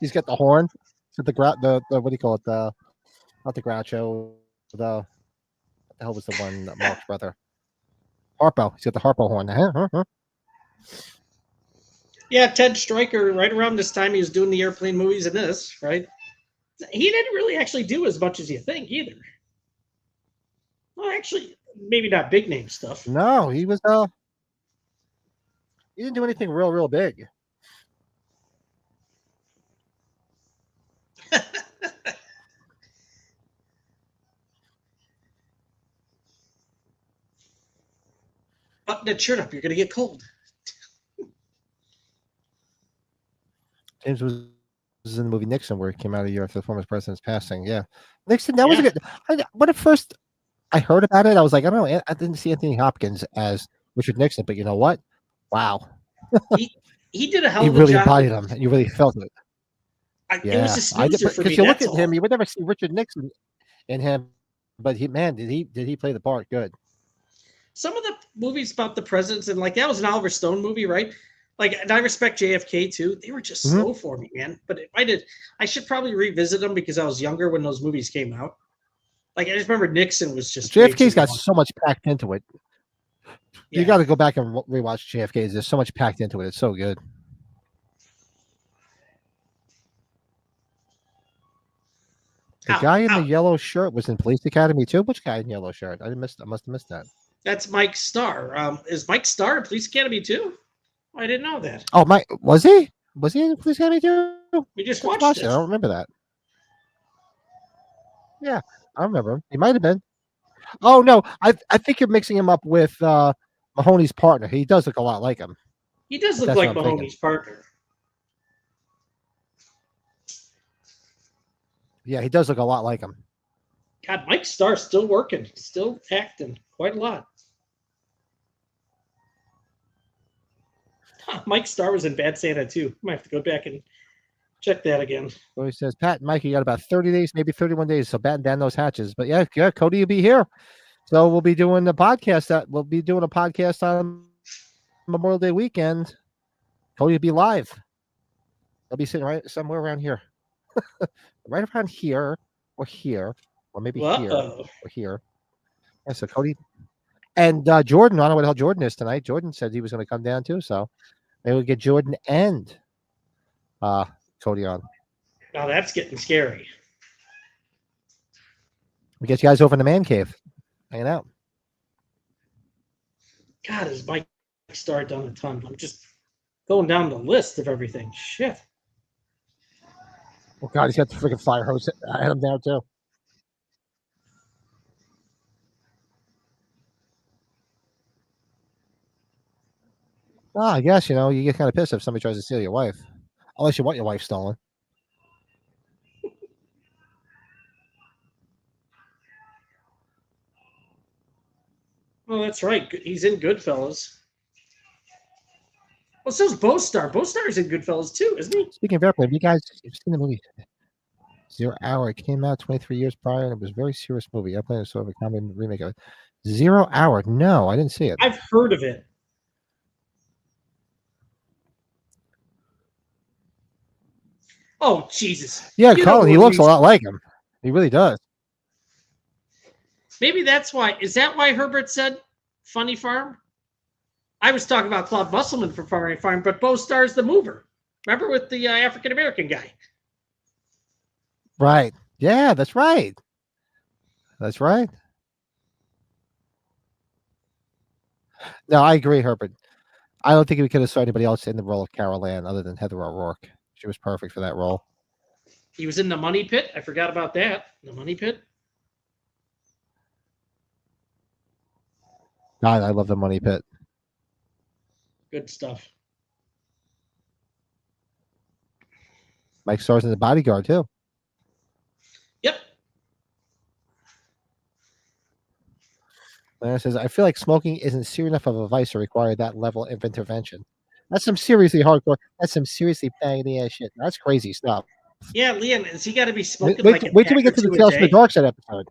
A: He's got the horn. He's got the what do you call it? Not the Groucho. What the hell was the one Mark's brother? Harpo. He's got the Harpo horn.
B: Yeah, Ted Stryker, right around this time he was doing the airplane movies and this, right? He didn't really actually do as much as you think either. Well, actually, maybe not big name stuff.
A: No, he was he didn't do anything real big.
B: Button that shirt up, you're gonna get cold.
A: James was in the movie Nixon, where he came out a year after the former president's passing. Yeah, Nixon. That was a good. When at first I heard about it, I was like, I don't know. I didn't see Anthony Hopkins as Richard Nixon, but you know what? Wow,
B: He did a hell
A: he
B: of a
A: really
B: job.
A: embodied him. You really felt it.
B: It was a snoozer for me.
A: Because you look
B: That's
A: at him,
B: all.
A: you would never see Richard Nixon in him, but did he play the part good?
B: Some of the movies about the presidents and like that was an Oliver Stone movie, right? Like, and I respect JFK too. They were just slow for me, man. But I should probably revisit them because I was younger when those movies came out. Like, I just remember Nixon was just
A: JFK's got so much packed into it.
B: Yeah.
A: You got to go back and rewatch JFK. There's so much packed into it. It's so good. The guy in the yellow shirt was in Police Academy too. Which guy in yellow shirt? I must have missed that.
B: That's Mike Starr. Is Mike Starr in Police Academy too? I didn't know that.
A: Oh, Mike, was he? Was he in the Police Academy too?
B: We just
A: Let's
B: watched
A: watch
B: it.
A: I don't remember that. Yeah, I remember him. He might have been. Oh no, I think you're mixing him up with Mahoney's partner. He does look a lot like him.
B: He does
A: But
B: look
A: that's
B: like
A: what I'm thinking.
B: Mahoney's partner.
A: Yeah, he does look a lot like him.
B: God, Mike Starr's still working, still acting quite a lot. Mike Starr was in Bad Santa too. Might have to go back and check that again.
A: So he says, Pat and Mike, you got about 30 days, maybe 31 days. So batten down those hatches. But yeah, Cody will be here. So we'll be doing the podcast. We'll be doing a podcast on Memorial Day weekend. Cody will be live. He'll be sitting right somewhere around here. Right around here, or maybe here, or here. Yeah, so Cody and Jordan, I don't know what the hell Jordan is tonight. Jordan said he was going to come down too. So maybe we'll get Jordan and Cody on.
B: Now that's getting scary.
A: We get you guys over in the man cave, hanging out.
B: God, is Mike Starr done a ton? I'm just going down the list of everything. Shit.
A: Oh God, he's got the freaking fire hose at him down too. Oh, I guess you get kind of pissed if somebody tries to steal your wife, unless you want your wife stolen.
B: Oh, that's right. He's in Goodfellas. Well, so's Bo Star. Bo Star's in Goodfellas too, isn't he?
A: Speaking of airplane, have you guys seen the movie 0 Hour? It came out 23 years prior, and it was a very serious movie. Airplane is sort of a comedy remake of it. 0 Hour. No, I didn't see it.
B: I've heard of it. Oh, Jesus.
A: Yeah, Colin, he looks a lot like him. He really does.
B: Maybe that's why. Is that why Herbert said Funny Farm? I was talking about Claude Musselman for Funny Farm, but Bo Star's the mover. Remember with the African-American guy?
A: Right. Yeah, that's right. That's right. No, I agree, Herbert. I don't think we could have saw anybody else in the role of Carol Ann other than Heather O'Rourke. She was perfect for that role.
B: He was in The Money Pit. I forgot about that. The Money Pit.
A: God, I love The Money Pit.
B: Good stuff.
A: Mike Starr's in The Bodyguard, too.
B: Yep.
A: Lana says, I feel like smoking isn't serious enough of a vice to require that level of intervention. That's some seriously hardcore. That's some seriously faggoty ass shit. That's crazy stuff.
B: Yeah, Liam, has he got to be smoking
A: Wait till we get to the Tales from the Dark Side episode.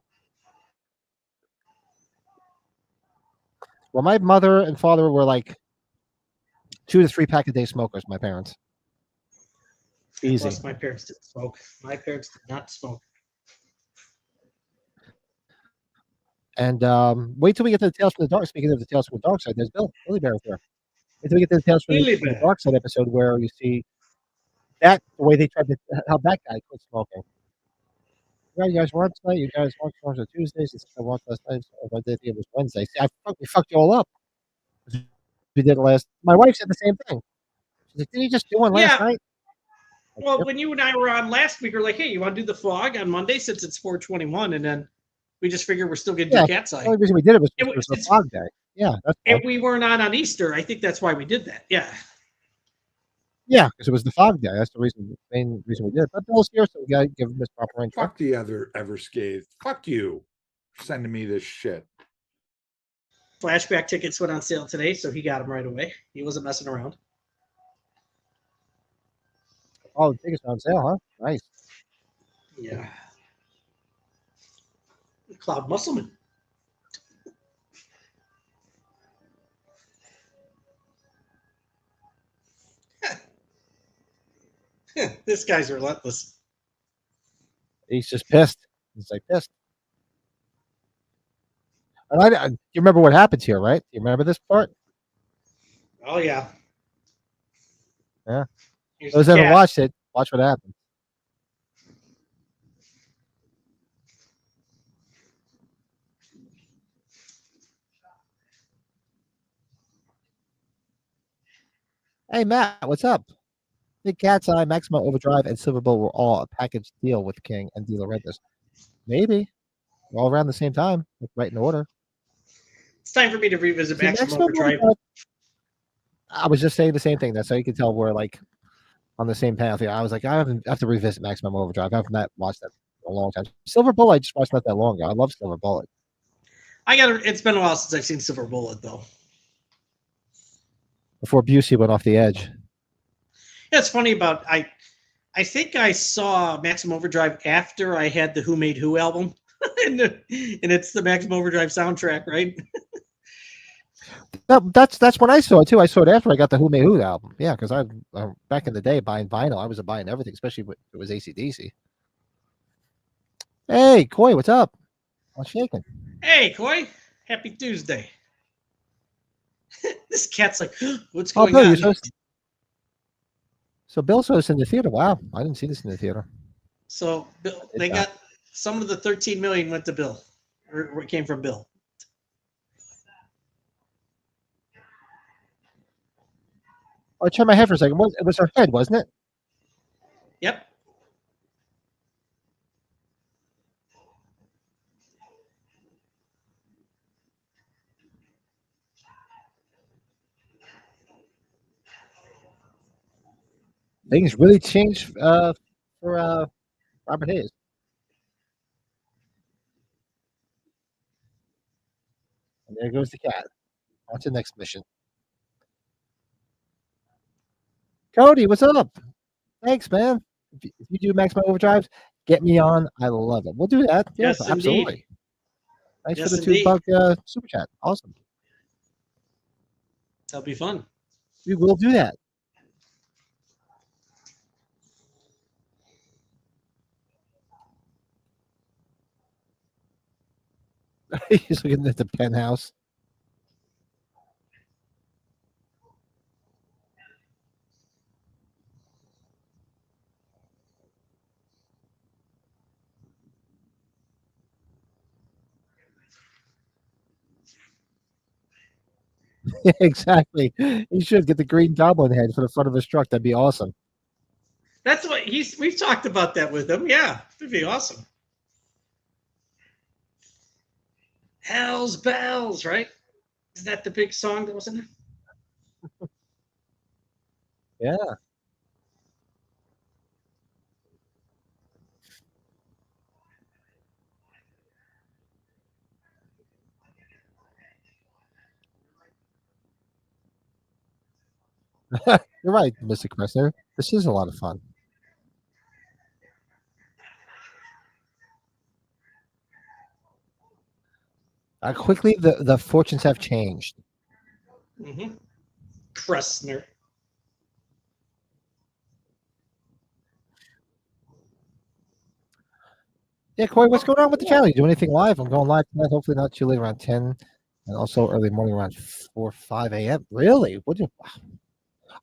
A: Well, my mother and father were like 2 to 3 pack a day smokers, my parents. Easy.
B: Plus, my parents didn't smoke. My parents did not smoke.
A: And wait till we get to the Tales from the Dark. Speaking of the Tales from the Dark Side, there's Billy Bear there. Wait till we get to the Tales from the Dark Side episode where you see that the way they tried to how that guy quit smoking. Yeah, you guys watched tonight. You guys watched on Tuesdays. I watched last night. I think it was Wednesday. See, we fucked you all up. We did last. My wife said the same thing. She's like, "Did you just do one last night?"
B: Well, when you and I were on last week, we were like, "Hey, you want to do the fog on Monday since it's 4/21?" And then we just figured we're still going to do Cat's Eye.
A: The only reason we did it was because it was the fog day. Yeah, that's
B: and we weren't on Easter. I think that's why we did that. Yeah.
A: Yeah, because it was the fog day. That's the main reason we did it. But Bill's here, so we got to give him this proper intro.
D: Fuck the other Everscathed. Fuck you for sending me this shit.
B: Flashback tickets went on sale today, so he got them right away. He wasn't messing around.
A: Oh, the tickets are on sale, huh? Nice.
B: Yeah. Cloud Musselman. This guy's relentless.
A: He's just pissed. He's like pissed. And you remember what happens here, right? You remember this part?
B: Oh, yeah.
A: Yeah. Those that haven't watched it, watch what happens. Hey, Matt, what's up? Big Cat's Eye, Maximum Overdrive, and Silver Bowl were all a package deal with King and Dealer Redness. Maybe. All around the same time, right in order.
B: It's time for me to revisit Maximum Overdrive.
A: I was just saying the same thing. That's how you can tell we're like on the same path here. I was like, I have to revisit Maximum Overdrive. I haven't watched that in a long time. Silver Bullet, I just watched not that long ago. I love Silver Bullet.
B: It's been a while since I've seen Silver Bullet, though.
A: before Busey went off the edge.
B: Yeah, it's funny about I think I saw Maximum Overdrive after I had the Who Made Who album, and it's the Maximum Overdrive soundtrack, right?
A: No, that's when I saw it too. I saw it after I got the Who Made Who album. Yeah, because I back in the day buying vinyl, I was buying everything, especially if it was AC/DC. Hey, Coy, what's up? What's shaking?
B: Hey, Coy, happy Tuesday. This cat's like, what's
A: Oh,
B: going
A: Bill,
B: on?
A: So Bill saw us in the theater. Wow, I didn't see this in the theater.
B: So Bill, they got some of the 13 million went to Bill, or it came from Bill.
A: I turned my head for a second. It was her head, wasn't it?
B: Yep.
A: Things really changed for Robert Hayes. And there goes the cat. On to the next mission. Cody, what's up? Thanks, man. If you do Maximum Overdrive, get me on. I love it. We'll do that.
B: Yes,
A: Yeah, absolutely.
B: indeed.
A: Thanks
B: Yes,
A: for the $2 super chat. Awesome.
B: That'll be fun.
A: We will do that. He's looking at the penthouse. Yeah, exactly. He should get the green goblin head for the front of his truck. That'd be awesome.
B: That's what we've talked about that with him. Yeah, it'd be awesome. Hell's Bells, right? Is that the big song that was in it?
A: Yeah. You're right, Mr. Kressner. This is a lot of fun. Quickly, the fortunes have changed.
B: Mm-hmm. Kressner.
A: Yeah, Corey, what's going on with the channel? You do anything live? I'm going live tonight. Hopefully not too late, around 10, and also early morning around 4, 5 a.m. Really? What do you?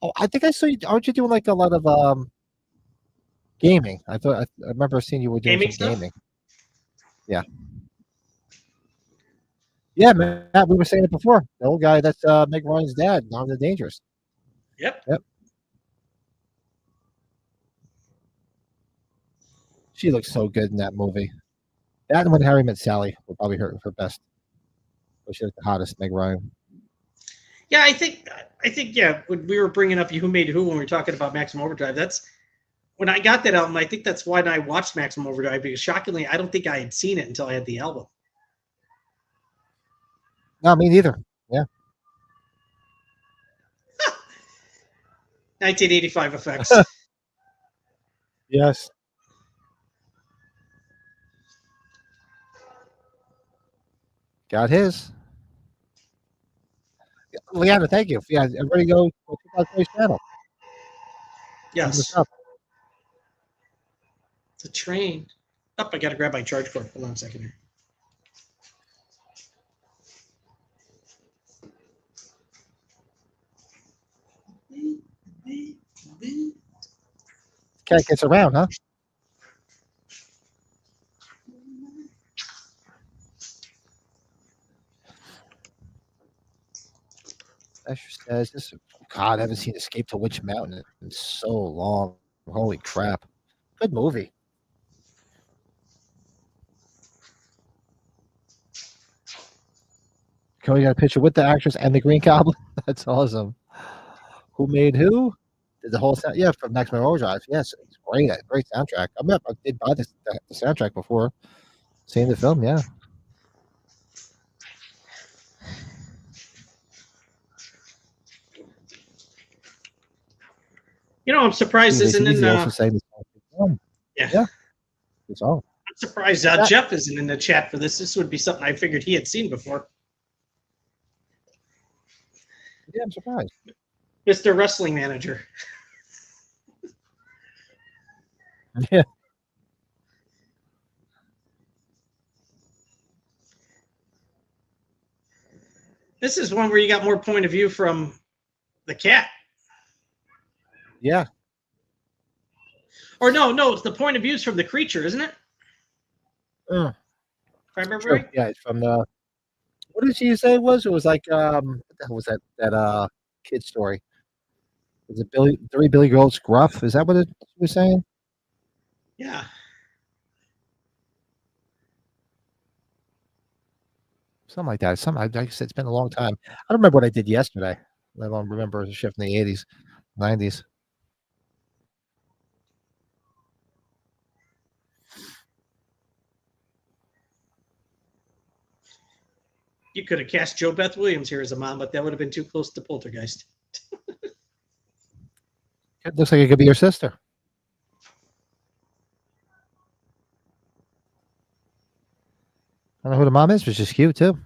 A: Oh, I think I saw you. Aren't you doing like a lot of gaming? I remember seeing you were doing
B: Gaming
A: some
B: stuff?
A: gaming. Yeah. Yeah, Matt, we were saying it before. The old guy that's Meg Ryan's dad, Armed and Dangerous.
B: Yep.
A: Yep. She looks so good in that movie. That and When Harry Met Sally were probably her best. But she was the hottest, Meg Ryan.
B: Yeah, I think yeah. When we were bringing up Who Made Who when we were talking about Maximum Overdrive, that's when I got that album. I think that's why I watched Maximum Overdrive, because shockingly, I don't think I had seen it until I had the album.
A: No, me neither. Yeah.
B: 1985 effects.
A: Yes. Got his. Leanna, thank you. Yeah, everybody go check out Cody's channel.
B: Yes. The train. Up, I got to grab my charge cord. Hold on a second here.
A: Cat gets around, huh? Asher says, "This God, I haven't seen Escape to Witch Mountain in so long. Holy crap! Good movie." Cody got a picture with the actress and the Green Goblin. That's awesome. Who made who? Did the whole sound? Yeah, from Maximum Overdrive. Yes, it's great. Great soundtrack. I did buy the soundtrack before seeing the film. Yeah.
B: You know, I'm surprised
A: Steve
B: isn't in.
A: Easy also saying the same.
B: Yeah,
A: Yeah, it's all.
B: I'm surprised Jeff isn't in the chat for this. This would be something I figured he had seen before.
A: Yeah, I'm surprised.
B: Mr. Wrestling Manager.
A: Yeah.
B: This is one where you got more point of view from the cat.
A: Yeah.
B: Or no, it's the point of views from the creature, isn't it? If I remember
A: True.
B: right.
A: Yeah, it's from the. What did she say it was? It was like what the hell was that kid story? Was it Billy Goat's Gruff? Is that what it was saying?
B: Yeah.
A: Something like that. Like I said, it's been a long time. I don't remember what I did yesterday. I don't remember the shift in the 80s, 90s.
B: You could have cast Joe Beth Williams here as a mom, but that would have been too close to Poltergeist.
A: It looks like it could be your sister. I don't know who the mom is, but she's cute too.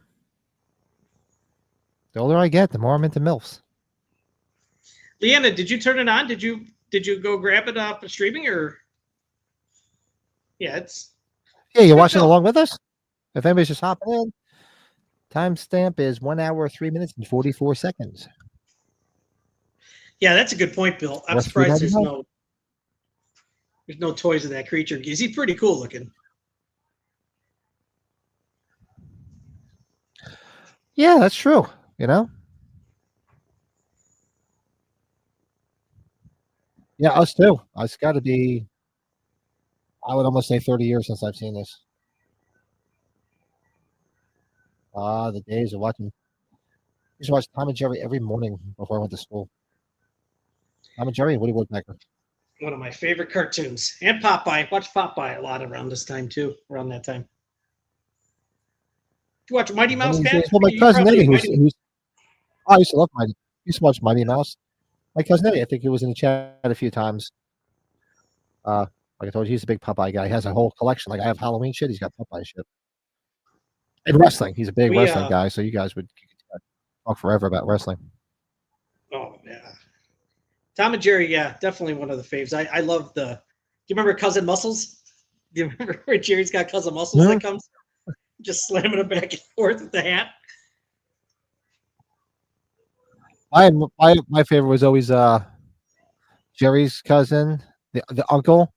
A: The older I get, the more I'm into MILFs.
B: Leanna, did you turn it on? Did you go grab it off of streaming or? Yeah, it's.
A: Yeah, you're watching along with us? If anybody's just hopping in, timestamp is 1 hour, 3 minutes, and 44 seconds.
B: Yeah, that's a good point, Bill. I'm surprised there's no toys of that creature. Is he pretty cool looking?
A: Yeah, that's true. You know? Yeah, us too. It's got to be, I would almost say 30 years since I've seen this. The days of watching. I used to watch Tom and Jerry every morning before I went to school. Tom and Jerry and Woody Woodpecker.
B: One of my favorite cartoons. And Popeye. Watch Popeye a lot around this time too. Around that time. Did you watch Mighty Mouse, Pat?
A: Well, my cousin Eddie, I used to love Mighty. Used to watch Mighty Mouse. My cousin Eddie, I think he was in the chat a few times. Like I told you, he's a big Popeye guy. He has a whole collection. Like I have Halloween shit. He's got Popeye shit. And wrestling. He's a big wrestling guy. So you guys would talk forever about wrestling.
B: Oh yeah. Tom and Jerry, yeah, definitely one of the faves. I love the. Do you remember Cousin Muscles? Do you remember where Jerry's got Cousin Muscles that comes just slamming it back and forth with the hat?
A: My favorite was always Jerry's cousin, the uncle.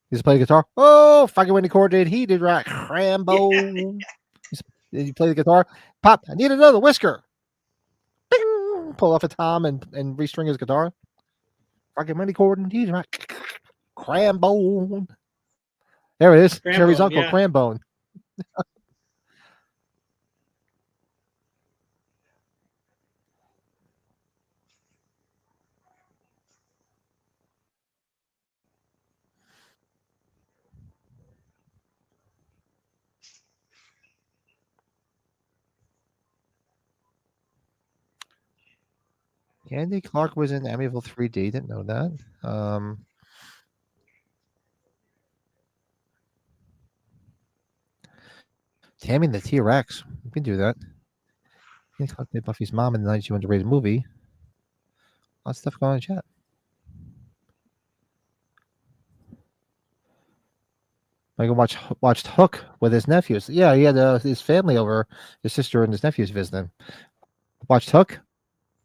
A: He used to play the guitar. Oh, fucking when the chord did, he did right. Rambo. Did you play the guitar? Pop, I need another whisker. Bing! Pull off a tom and restring his guitar. Fucking Wendy Corden, he's right. Crambone. There it is. Jerry's uncle, yeah. Crambone. Andy Clark was in Amityville 3D. Didn't know that. Tammy and the T-Rex. We can do that. Andy Clark did Buffy's mom in the 1991 to raise movie. Lots of stuff going on in chat. I watched Hook with his nephews. Yeah, he had his family over, his sister and his nephews visiting. Watched Hook.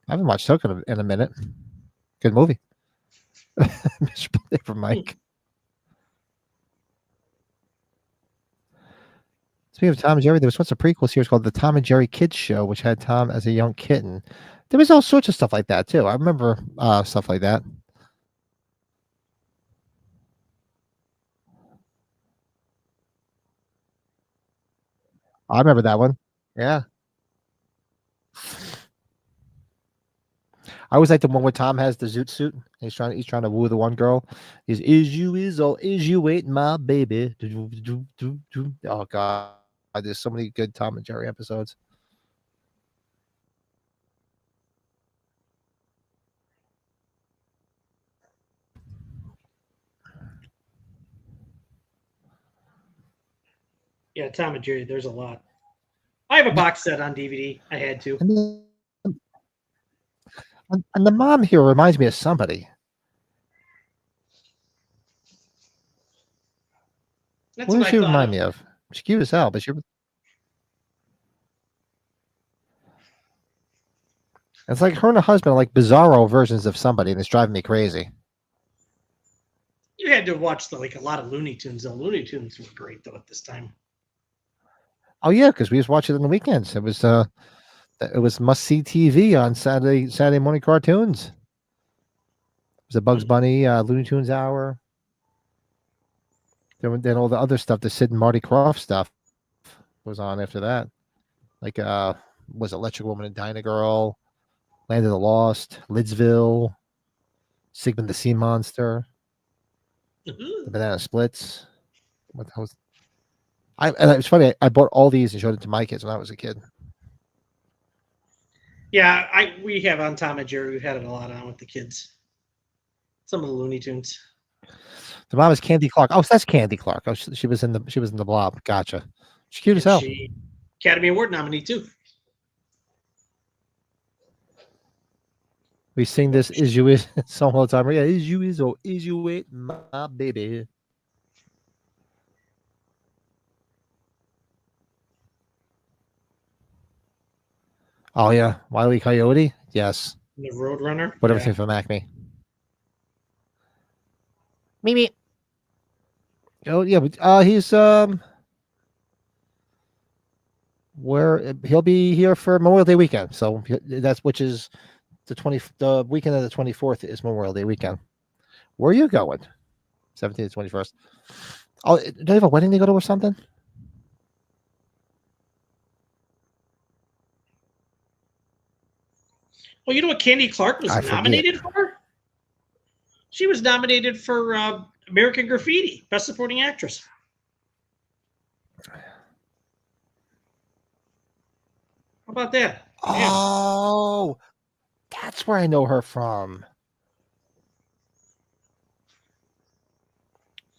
A: I haven't watched Hook in a minute. Good movie. Miserable Day for Mike. Speaking of Tom and Jerry, there was once a prequel series called The Tom and Jerry Kids Show, which had Tom as a young kitten. There was all sorts of stuff like that, too. I remember stuff like that. I remember that one. Yeah. I always like the one where Tom has the zoot suit. He's trying to woo the one girl. Is you wait my baby? Oh God, there's so many good Tom and Jerry episodes.
B: Yeah, Tom and Jerry. There's a lot. I have a box set on DVD. I had to.
A: And the mom here reminds me of somebody.
B: That's
A: What
B: what
A: does
B: I
A: she
B: thought
A: remind
B: of.
A: me of? She's cute as hell, but it's like her and her husband are like bizarro versions of somebody, and it's driving me crazy.
B: You had to watch a lot of Looney Tunes. Though Looney Tunes were great though at this time.
A: Oh yeah, because we used to watch it on the weekends. It was must see TV on Saturday morning cartoons. It was a Bugs Bunny, Looney Tunes hour. Then all the other stuff, the Sid and Marty Krofft stuff, was on after that. Like was Electric Woman and Dyna Girl, Land of the Lost, Lidsville, Sigmund the Sea Monster, the Banana Splits. What the hell was? And it was funny. I bought all these and showed it to my kids when I was a kid.
B: Yeah, we have on Tom and Jerry. We've had it a lot on with the kids. Some of the Looney Tunes.
A: The mom is Candy Clark. Oh, that's Candy Clark. Oh, she was in the Blob. Gotcha. She's cute as hell.
B: She Academy Award nominee too.
A: We sing this "Is You Is" song all the time. Yeah, "Is You Is" or "Is You It, My Baby." Oh yeah, Wile E. Coyote. Yes.
B: The Roadrunner.
A: Put everything from Acme. Mimi. Oh yeah, but he's where he'll be here for Memorial Day weekend. So which is the weekend of the 24th is Memorial Day weekend. Where are you going? 17th to 21st. Oh, do they have a wedding to go to or something?
B: Well, you know what Candy Clark was nominated for? She was nominated for American Graffiti, Best Supporting Actress. How about that?
A: Oh, that's where I know her from.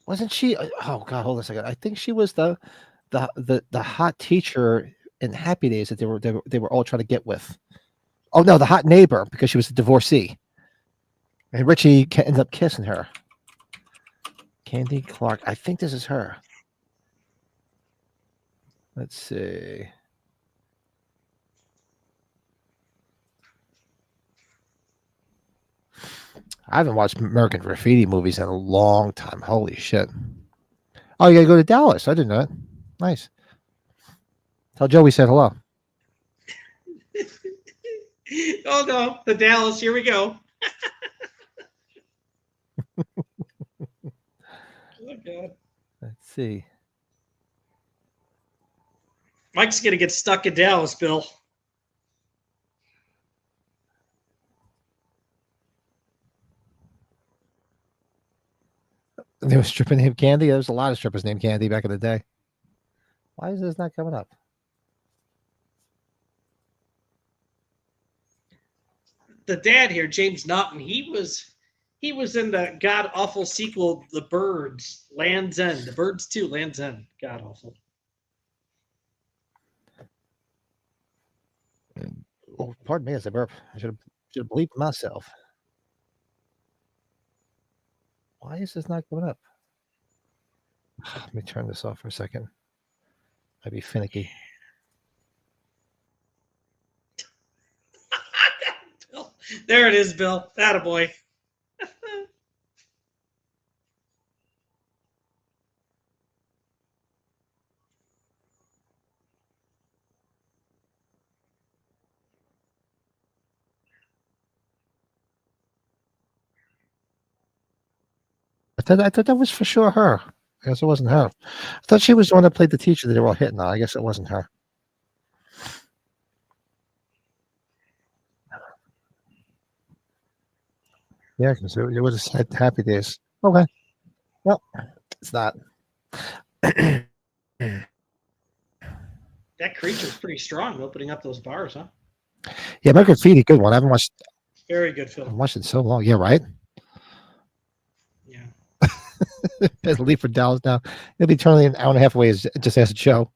A: Wasn't she? Oh God, hold on a second. I think she was the hot teacher in Happy Days that they were all trying to get with. Oh no, the hot neighbor, because she was a divorcee, and Richie ends up kissing her. Candy Clark. I think this is her. Let's see. I haven't watched American Graffiti movies in a long time. Holy shit. Oh, you gotta go to Dallas. I didn't know that. Nice. Tell Joe we said hello.
B: Oh no, the Dallas. Here we go. Oh God.
A: Let's see.
B: Mike's gonna get stuck in Dallas, Bill.
A: There was a stripper named Candy. There was a lot of strippers named Candy back in the day. Why is this not coming up?
B: The dad here, James Naughton, he was in the god awful sequel, The Birds, Land's End. The Birds 2, Land's End. God awful.
A: Oh, pardon me as I burp. I should have bleeped myself. Why is this not coming up? Let me turn this off for a second. I'd be finicky.
B: There it is, Bill. Attaboy.
A: I thought that was for sure her. I guess it wasn't her. I thought she was the one that played the teacher that they were all hitting on. I guess it wasn't her. Yeah, because it was Happy Days. Okay. Well, it's not.
B: That creature's pretty strong opening up those bars, huh?
A: Yeah, American Graffiti, good one. I haven't watched.
B: Very good
A: I
B: film.
A: haven't watched it in so long. Yeah, right.
B: Yeah.
A: leave for Dallas now. He'll be turning an hour and a half away. Just as a show.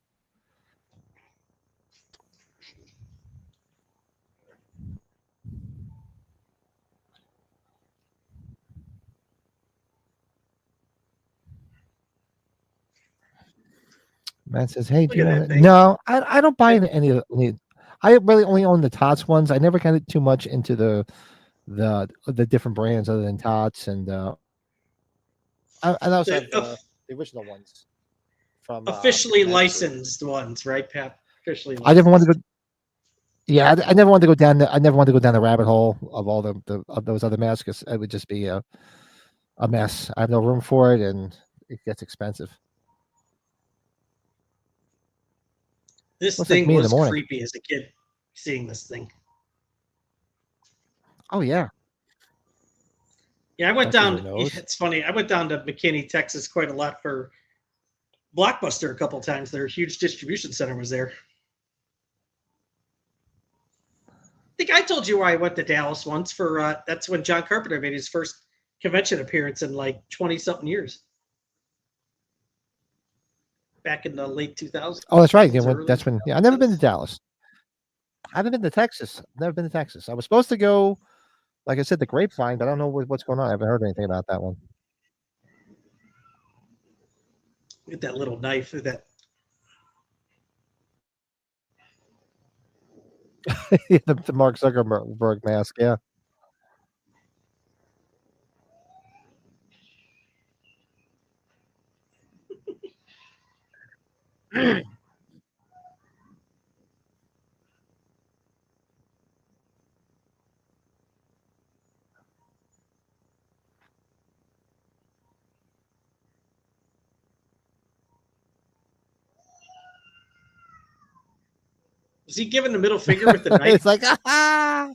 A: Matt says, "Hey, do
B: Look
A: you
B: at
A: want
B: that
A: it?"
B: thing.
A: No, I don't buy any of any. I really only own the Tots ones. I never got too much into the different brands other than Tots, and I also
B: The
A: have the original ones from
B: officially
A: Med Food.
B: licensed ones, right, Pat? Officially
A: I never wanted to
B: licensed.
A: go. Yeah, I never wanted to go down. I never wanted to go down the rabbit hole of all the of those other masks. 'Cause it would just be a mess. I have no room for it, and it gets expensive.
B: This
A: Looks like
B: thing
A: me in the
B: was
A: morning.
B: creepy as a kid. Seeing this thing.
A: Oh yeah,
B: Yeah, I went
A: that's your
B: down.
A: nose.
B: It's funny. I went down to McKinney, Texas, quite a lot for Blockbuster a couple times. Their huge distribution center was there. I think I told you where I went to Dallas once for. That's when John Carpenter made his first convention appearance in like 20-something years. Back in the late 2000s,
A: Oh, that's right. Yeah,
B: early
A: that's when. Yeah, I've never been to
B: 2010s.
A: Dallas. I haven't been to Texas. I've never been to Texas. I was supposed to go, like I said, the Grapevine, but I don't know what's going on. I haven't heard anything about that one.
B: With that little knife, that
A: The Mark Zuckerberg mask. Yeah.
B: was he giving the middle finger with the knife?
A: It's like ah.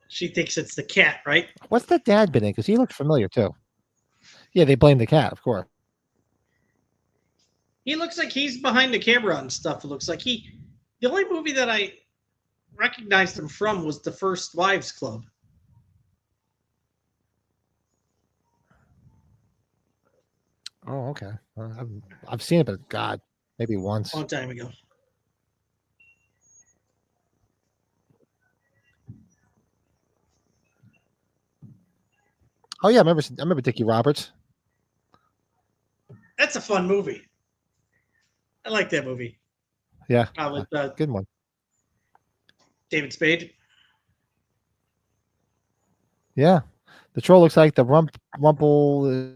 B: She thinks it's the cat, right?
A: What's the dad been in? Because he looks familiar too. Yeah, they blame the cat, of course.
B: He looks like he's behind the camera and stuff. It looks like he. The only movie that I recognized him from was the First Wives Club.
A: Oh, okay. I've seen it, but God, maybe
B: A
A: once.
B: long time ago.
A: Oh yeah, I remember Dickie Roberts.
B: That's a fun movie. I like that movie.
A: Yeah,
B: With
A: good one.
B: David Spade.
A: Yeah, the troll looks like the Rumple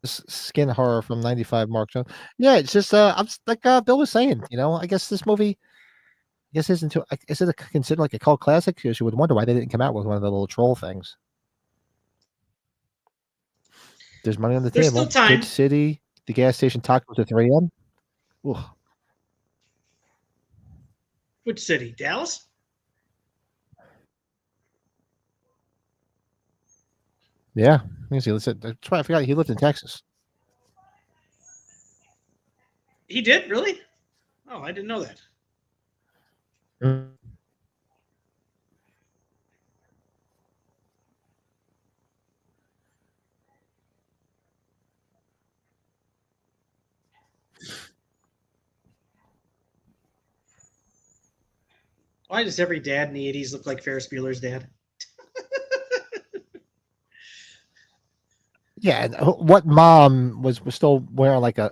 A: skin horror from '95. Mark Jones. Yeah, it's just like Bill was saying. I guess this movie, I guess isn't too. Is it considered like a cult classic? Because you would wonder why they didn't come out with one of the little troll things. There's money on the
B: There's still
A: table. Good
B: time.
A: City, the gas station tacos at 3M. Ooh,
B: Which city? Dallas?
A: yeah. Let me see. That's why I forgot he lived in Texas.
B: He did? Really? Oh, I didn't know that.
A: Mm.
B: Why does every dad in the 80s look like Ferris Bueller's dad?
A: Yeah, and what mom was still wearing like an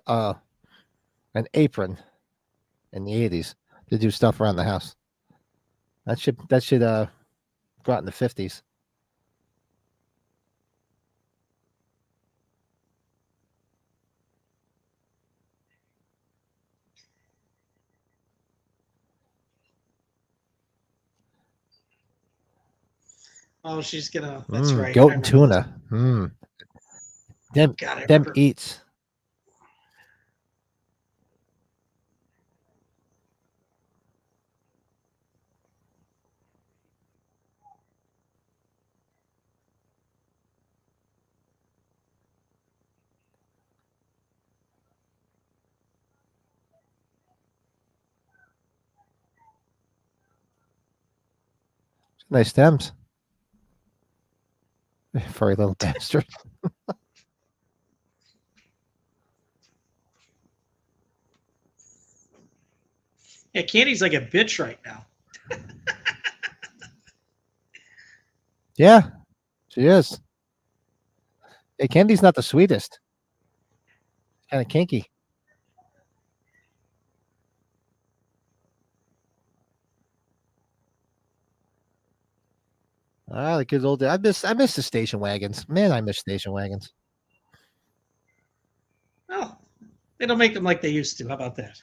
A: apron in the '80s to do stuff around the house? That should go out in the '50s.
B: Oh, she's gonna. That's right. I
A: Goat and
B: remember those.
A: tuna. Them
B: God, I
A: them
B: remember.
A: eats. Nice stems. Furry little bastard.
B: Yeah, Candy's like a bitch right now.
A: Yeah, she is. Hey, Candy's not the sweetest. Kind of kinky. Ah, the good old days. I miss the station wagons. Man, I miss station wagons.
B: Oh, they don't make them like they used to. How about that?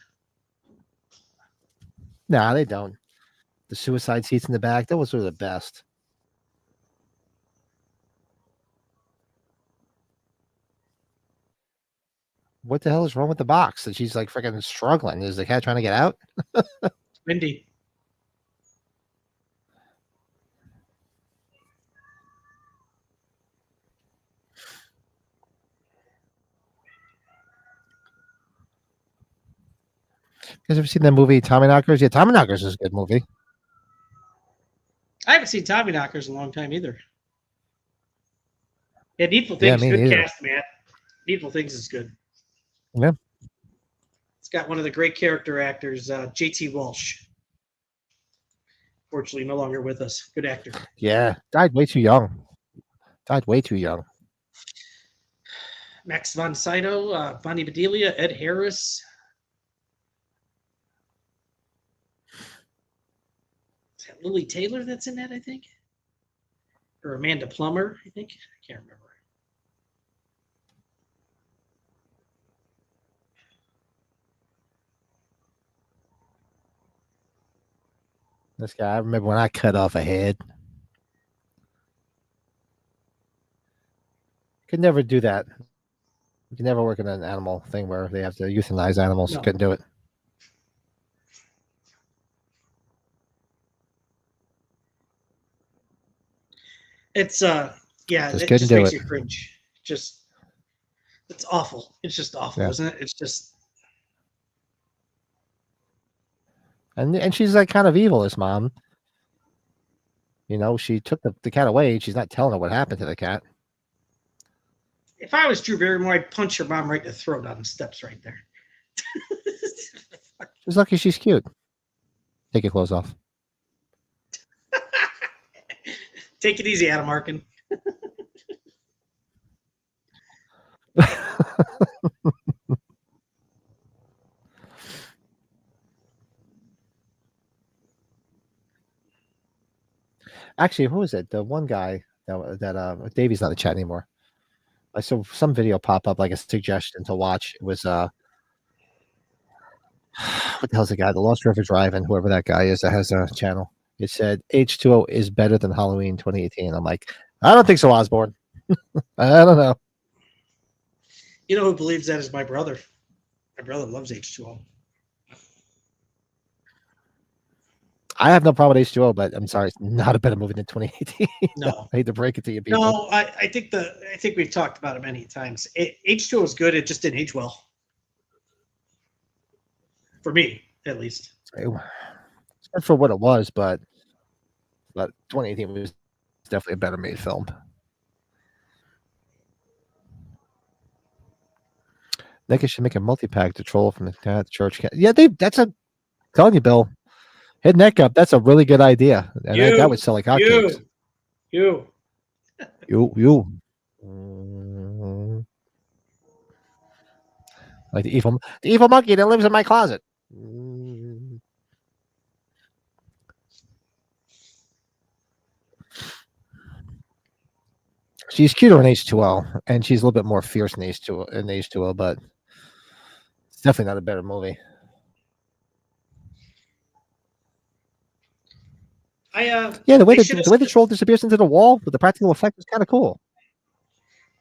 A: Nah, they don't. The suicide seats in the back, those were the best. What the hell is wrong with the box? That she's like freaking struggling. Is the cat trying to get out?
B: Windy.
A: You guys ever seen that movie Tommy Knockers? Yeah, Tommy Knockers is a good movie.
B: I haven't seen Tommy Knockers in a long time either. Yeah, Needful
A: Yeah,
B: Things,
A: me
B: good
A: neither.
B: cast, man. Needful Things is good.
A: Yeah.
B: It's got one of the great character actors, J.T. Walsh. Fortunately, no longer with us. Good actor.
A: Yeah, died way too young. Died way too young.
B: Max von Sydow, Bonnie Bedelia, Ed Harris. Is that Lily Taylor that's in that, I think? Or Amanda Plummer, I think? I can't remember.
A: This guy, I remember when I cut off a head. Could never do that. You can never work in an animal thing where they have to euthanize animals.
B: No.
A: Couldn't do it.
B: It's yeah,
A: Just
B: it
A: couldn't
B: just
A: do
B: makes
A: it.
B: you cringe. Just it's awful. It's just awful,
A: Yeah.
B: isn't it? It's just
A: And she's like kind of evil, his mom. You know, she took the cat away. She's not telling her what happened to the cat.
B: if I was Drew Barrymore, I'd punch your mom right in the throat on the steps right there.
A: She's lucky she's cute. Take your clothes off.
B: Take it easy, Adam Arkin.
A: Actually, who is it? The one guy that Davey's not in the chat anymore. I saw some video pop up like a suggestion to watch. It was what the hell's the guy? The Lost River Drive and whoever that guy is that has a channel. It said H2O is better than Halloween 2018. I'm like, I don't think so, Osborne. I don't know.
B: You know who believes that is my brother. My brother loves H2O.
A: I have no problem with H2O, but I'm sorry, it's not a better movie than 2018.
B: No.
A: I hate to break it to you people.
B: No, I think we've talked about it many times. H2O is good, it just didn't age well. For me, at least.
A: It's good for what it was, but 2018 was definitely a better made film. Nick should make a multi-pack to troll from the church. Yeah, that's a telling you, Bill. Hit neck up. That's a really good idea, and that would sell like hotcakes.
B: You.
A: You. Like the evil monkey that lives in my closet. She's cuter in H2O, and she's a little bit more fierce in H2O, but it's definitely not a better movie.
B: Yeah,
A: the way the troll disappears into the wall with the practical effect is kind of cool.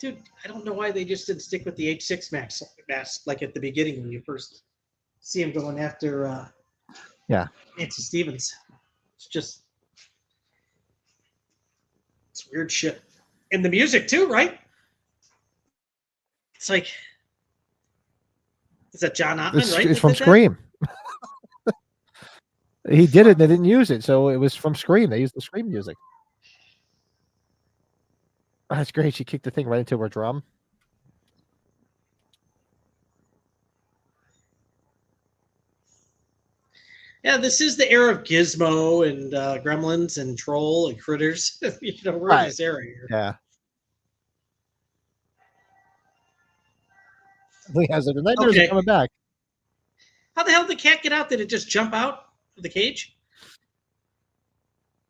B: Dude, I don't know why they just didn't stick with the H6 mask like at the beginning when you first see him going after
A: Yeah.
B: Nancy Stevens. It's just it's weird shit. And the music too, right? It's like is that John Ottman, right?
A: It's
B: that
A: from
B: did that?
A: Scream. He did it and they didn't use it, so it was from Scream. They used the Scream music. Oh, that's great. She kicked the thing right into her drum.
B: Yeah, this is the era of Gizmo and Gremlins and Troll and Critters. You know, we're in
A: Right.
B: this era here.
A: Yeah. He has it. The nightmares are
B: Okay.
A: coming back.
B: How the hell did the cat get out? Did it just jump out of the cage?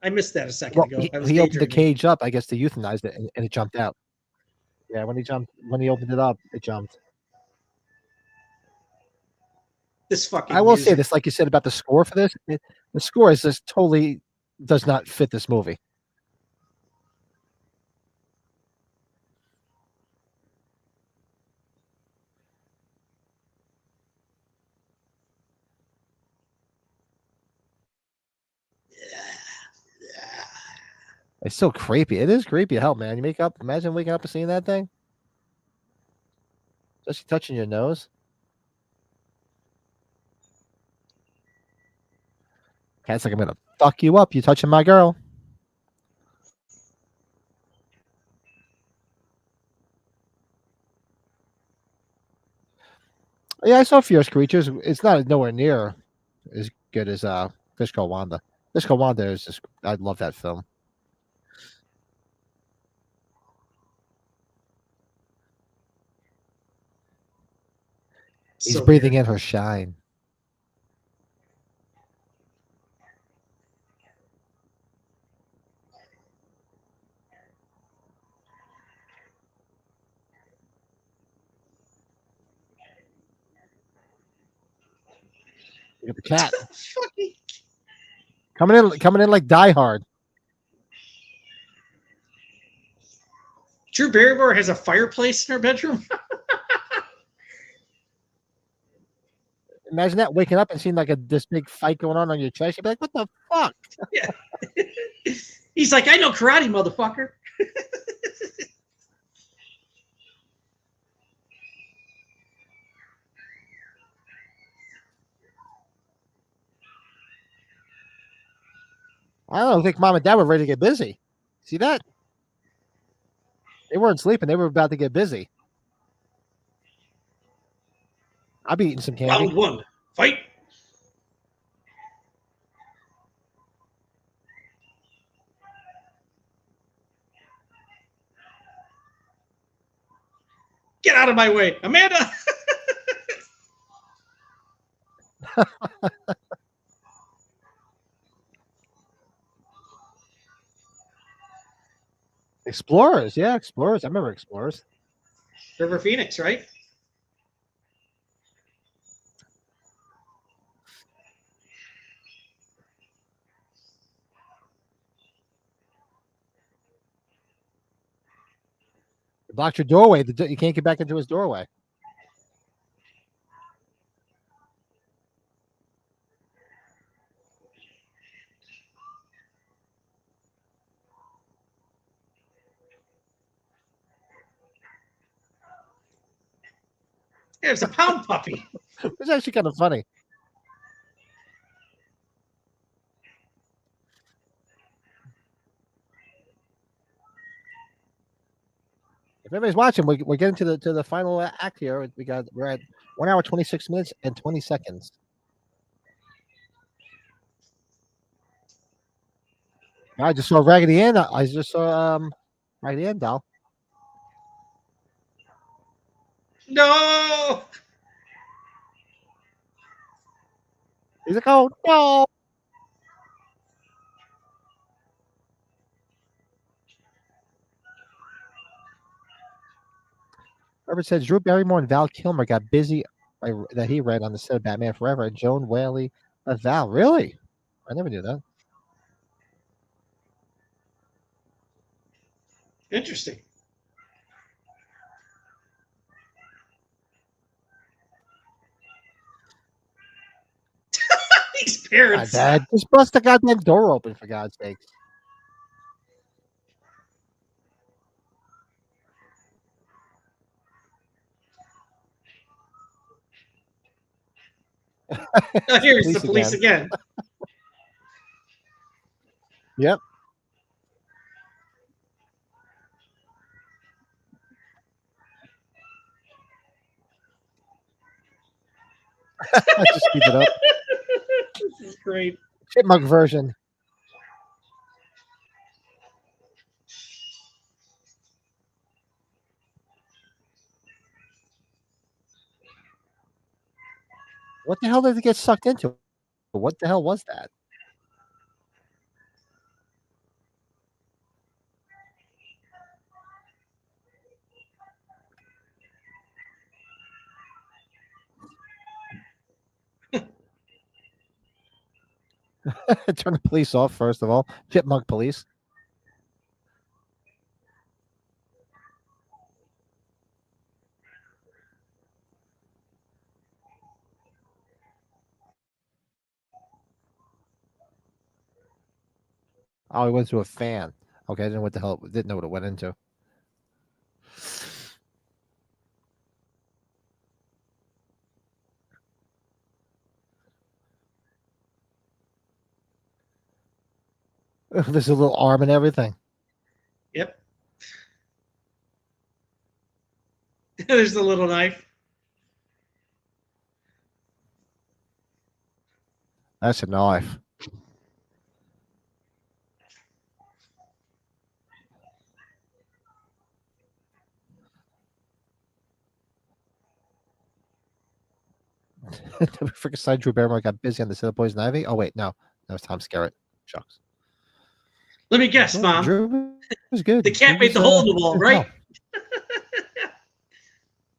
B: I missed that a second
A: Well,
B: ago. I was
A: he opened the
B: daydreaming.
A: cage up, I guess, to euthanize it, and it jumped out. Yeah, when he opened it up, it jumped.
B: This fucking
A: I will say
B: music.
A: this, like you said about the score for this, the score is just totally does not fit this movie. It's so creepy. It is creepy. Hell, man, you imagine waking up and seeing that thing, just touching your nose. Cat's like, I'm gonna fuck you up. You touching my girl? Yeah, I saw Fierce Creatures. It's not nowhere near as good as Fish Called Wanda. Fish Called Wanda is just I love that film. He's
B: So
A: breathing
B: weird.
A: in her shine. Look at the cat
B: Fucking
A: coming in like Die Hard.
B: Drew Barrymore has a fireplace in her bedroom.
A: Imagine that waking up and seeing like this big fight going on your chest. You'd be like, "What the fuck?"
B: Yeah. He's like, I know karate, motherfucker.
A: I don't think mom and dad were ready to get busy. See that? They weren't sleeping. They were about to get busy. I'll be eating some candy.
B: Round one, fight. Get out of my way, Amanda.
A: Explorers, yeah, Explorers. I remember Explorers.
B: River Phoenix, right?
A: It blocked your doorway. You can't get back into his doorway.
B: There's a pound puppy.
A: It's actually kind of funny. If anybody's watching, we're getting to the final act here. We're at 1 hour 26 minutes and 20 seconds. I just saw Raggedy Ann. I just saw Raggedy Ann doll.
B: No.
A: He's like, oh no. Robert said Drew Barrymore and Val Kilmer got busy that he read on the set of Batman Forever, and Joan Whaley of Val. Really? I never knew that.
B: Interesting. parents.
A: Dad, just bust the goddamn door open for God's sakes.
B: Oh, here's the police again.
A: Yep. Just speed it up.
B: This is great.
A: Chipmunk version. What the hell did it get sucked into? What the hell was that? Turn the police off, first of all. Chipmunk police. Oh, he went to a fan. Okay, I didn't know what the hell. Didn't know what it went into. There's a little arm and everything.
B: Yep. There's the little knife.
A: That's a knife. Freaking side Drew Barrymore got busy on the set of Poison Ivy. Oh wait, no, that was Tom Skerritt. Shucks.
B: Let me guess, Mom.
A: Drew was good.
B: The cat made the hole in the wall, right?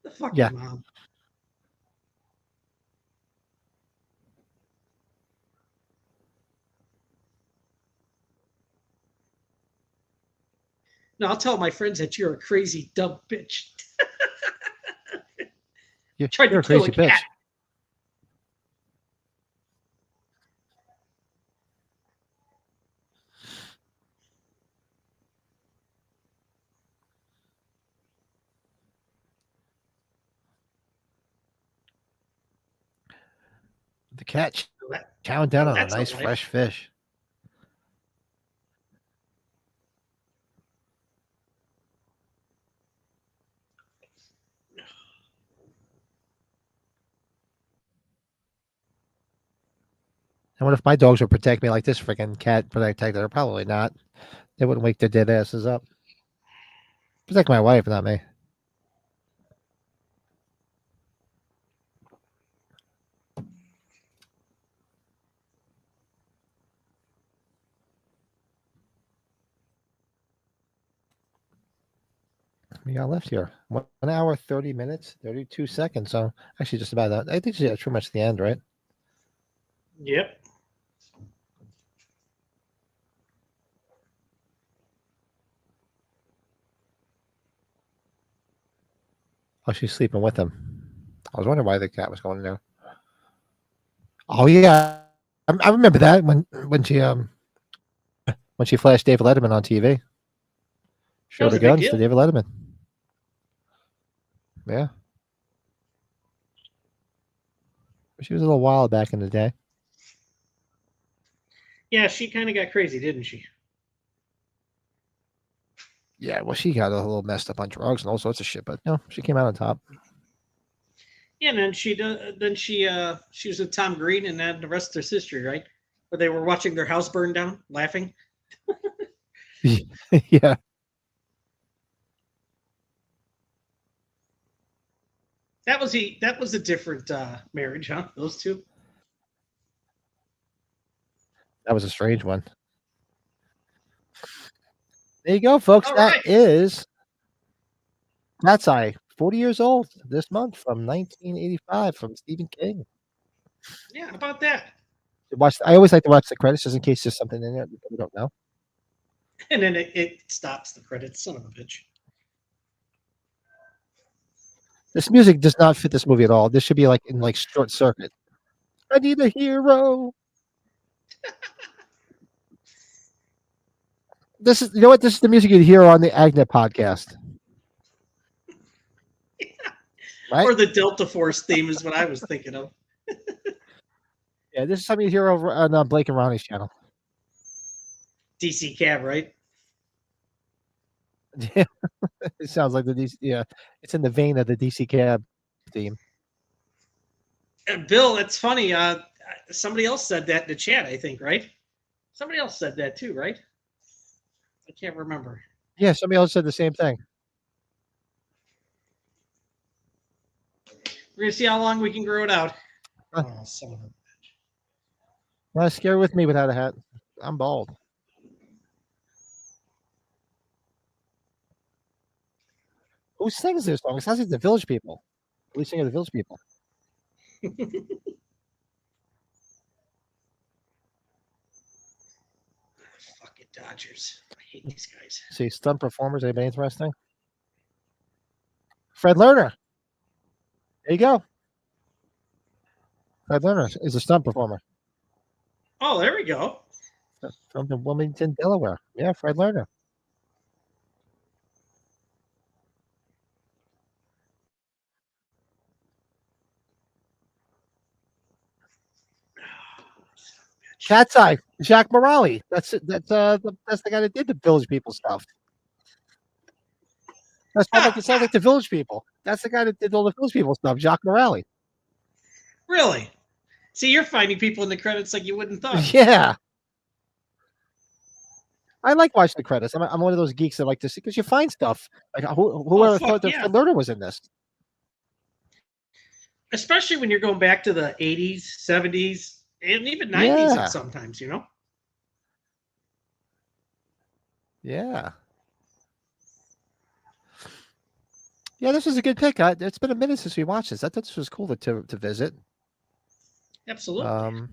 B: The fucking
A: Yeah.
B: mom. No, I'll tell my friends that you're a crazy dumb bitch. Tried
A: You're
B: to
A: a
B: kill
A: crazy
B: a
A: bitch.
B: cat.
A: The cat
B: That-
A: chowing down on a
B: that's a
A: nice
B: life.
A: fresh fish. And what if my dogs would protect me like this freaking cat protector? They're probably not. They wouldn't wake their dead asses up. Protect my wife, not me. We got left here 1 hour 30 minutes 32 seconds. So actually, just about that. I think that's pretty much the end, right?
B: Yep.
A: Oh, she's sleeping with him. I was wondering why the cat was going in there. Oh yeah, I remember that when she flashed David Letterman on TV. Showed
B: was
A: her
B: a big
A: guns
B: deal.
A: to David Letterman. Yeah, she was a little wild back in the day.
B: Yeah, she kind of got crazy, didn't she?
A: Yeah, well, she got a little messed up on drugs and all sorts of shit, but no, she came out on top.
B: Yeah, and then she was with Tom Green, and then the rest of her sister, right? Where they were watching their house burn down, laughing.
A: Yeah.
B: That was a different marriage, huh? Those two.
A: That was a strange one. There you go, folks.
B: All
A: That
B: right.
A: is Cat's Eye, 40 years old this month from 1985 from Stephen King.
B: Yeah, how about that?
A: I always like to watch the credits just in case there's something in there that we don't know.
B: And then it stops the credits. Son of a bitch.
A: This music does not fit this movie at all. This should be like in like Short Circuit. I need a hero. This is, you know what? This is the music you'd hear on the Agnet podcast, right?
B: Or the Delta Force theme is what I was thinking of.
A: Yeah, this is something you hear over on Blake and Ronnie's channel.
B: DC Cab, right?
A: Yeah, it sounds like the DC. Yeah, it's in the vein of the DC Cab theme.
B: And Bill, it's funny. Somebody else said that in the chat, I think, right? Somebody else said that too, right? I can't remember.
A: Yeah, somebody else said the same thing.
B: We're gonna see how long we can grow it out.
A: Huh.
B: Oh, son of a-
A: Not scare with me without a hat. I'm bald. Who sings this song? It sounds like the Village People. Who's singing the Village People?
B: Fucking Dodgers. I hate these guys.
A: See, stunt performers. Anybody interesting? Fred Lerner. There you go. Fred Lerner is a stunt performer
B: Oh, there we go.
A: from Wilmington, Delaware. Yeah, Fred Lerner. Cat's Eye, Jacques Morali. That's it. That's the guy that did the Village People stuff. That's what it sounds like the Village People. That's the guy that did all the Village People stuff, Jacques Morali.
B: Really? See, you're finding people in the credits like you wouldn't thought.
A: Yeah. I like watching the credits. I'm one of those geeks that like to see because you find stuff. Like whoever
B: fuck
A: thought that
B: yeah.
A: Fred Lerner was in this.
B: Especially when you're going back to the 80s, 70s, and even 90s
A: Yeah.
B: sometimes, you know?
A: Yeah. Yeah, this was a good pick. It's been a minute since we watched this. I thought this was cool to visit.
B: Absolutely.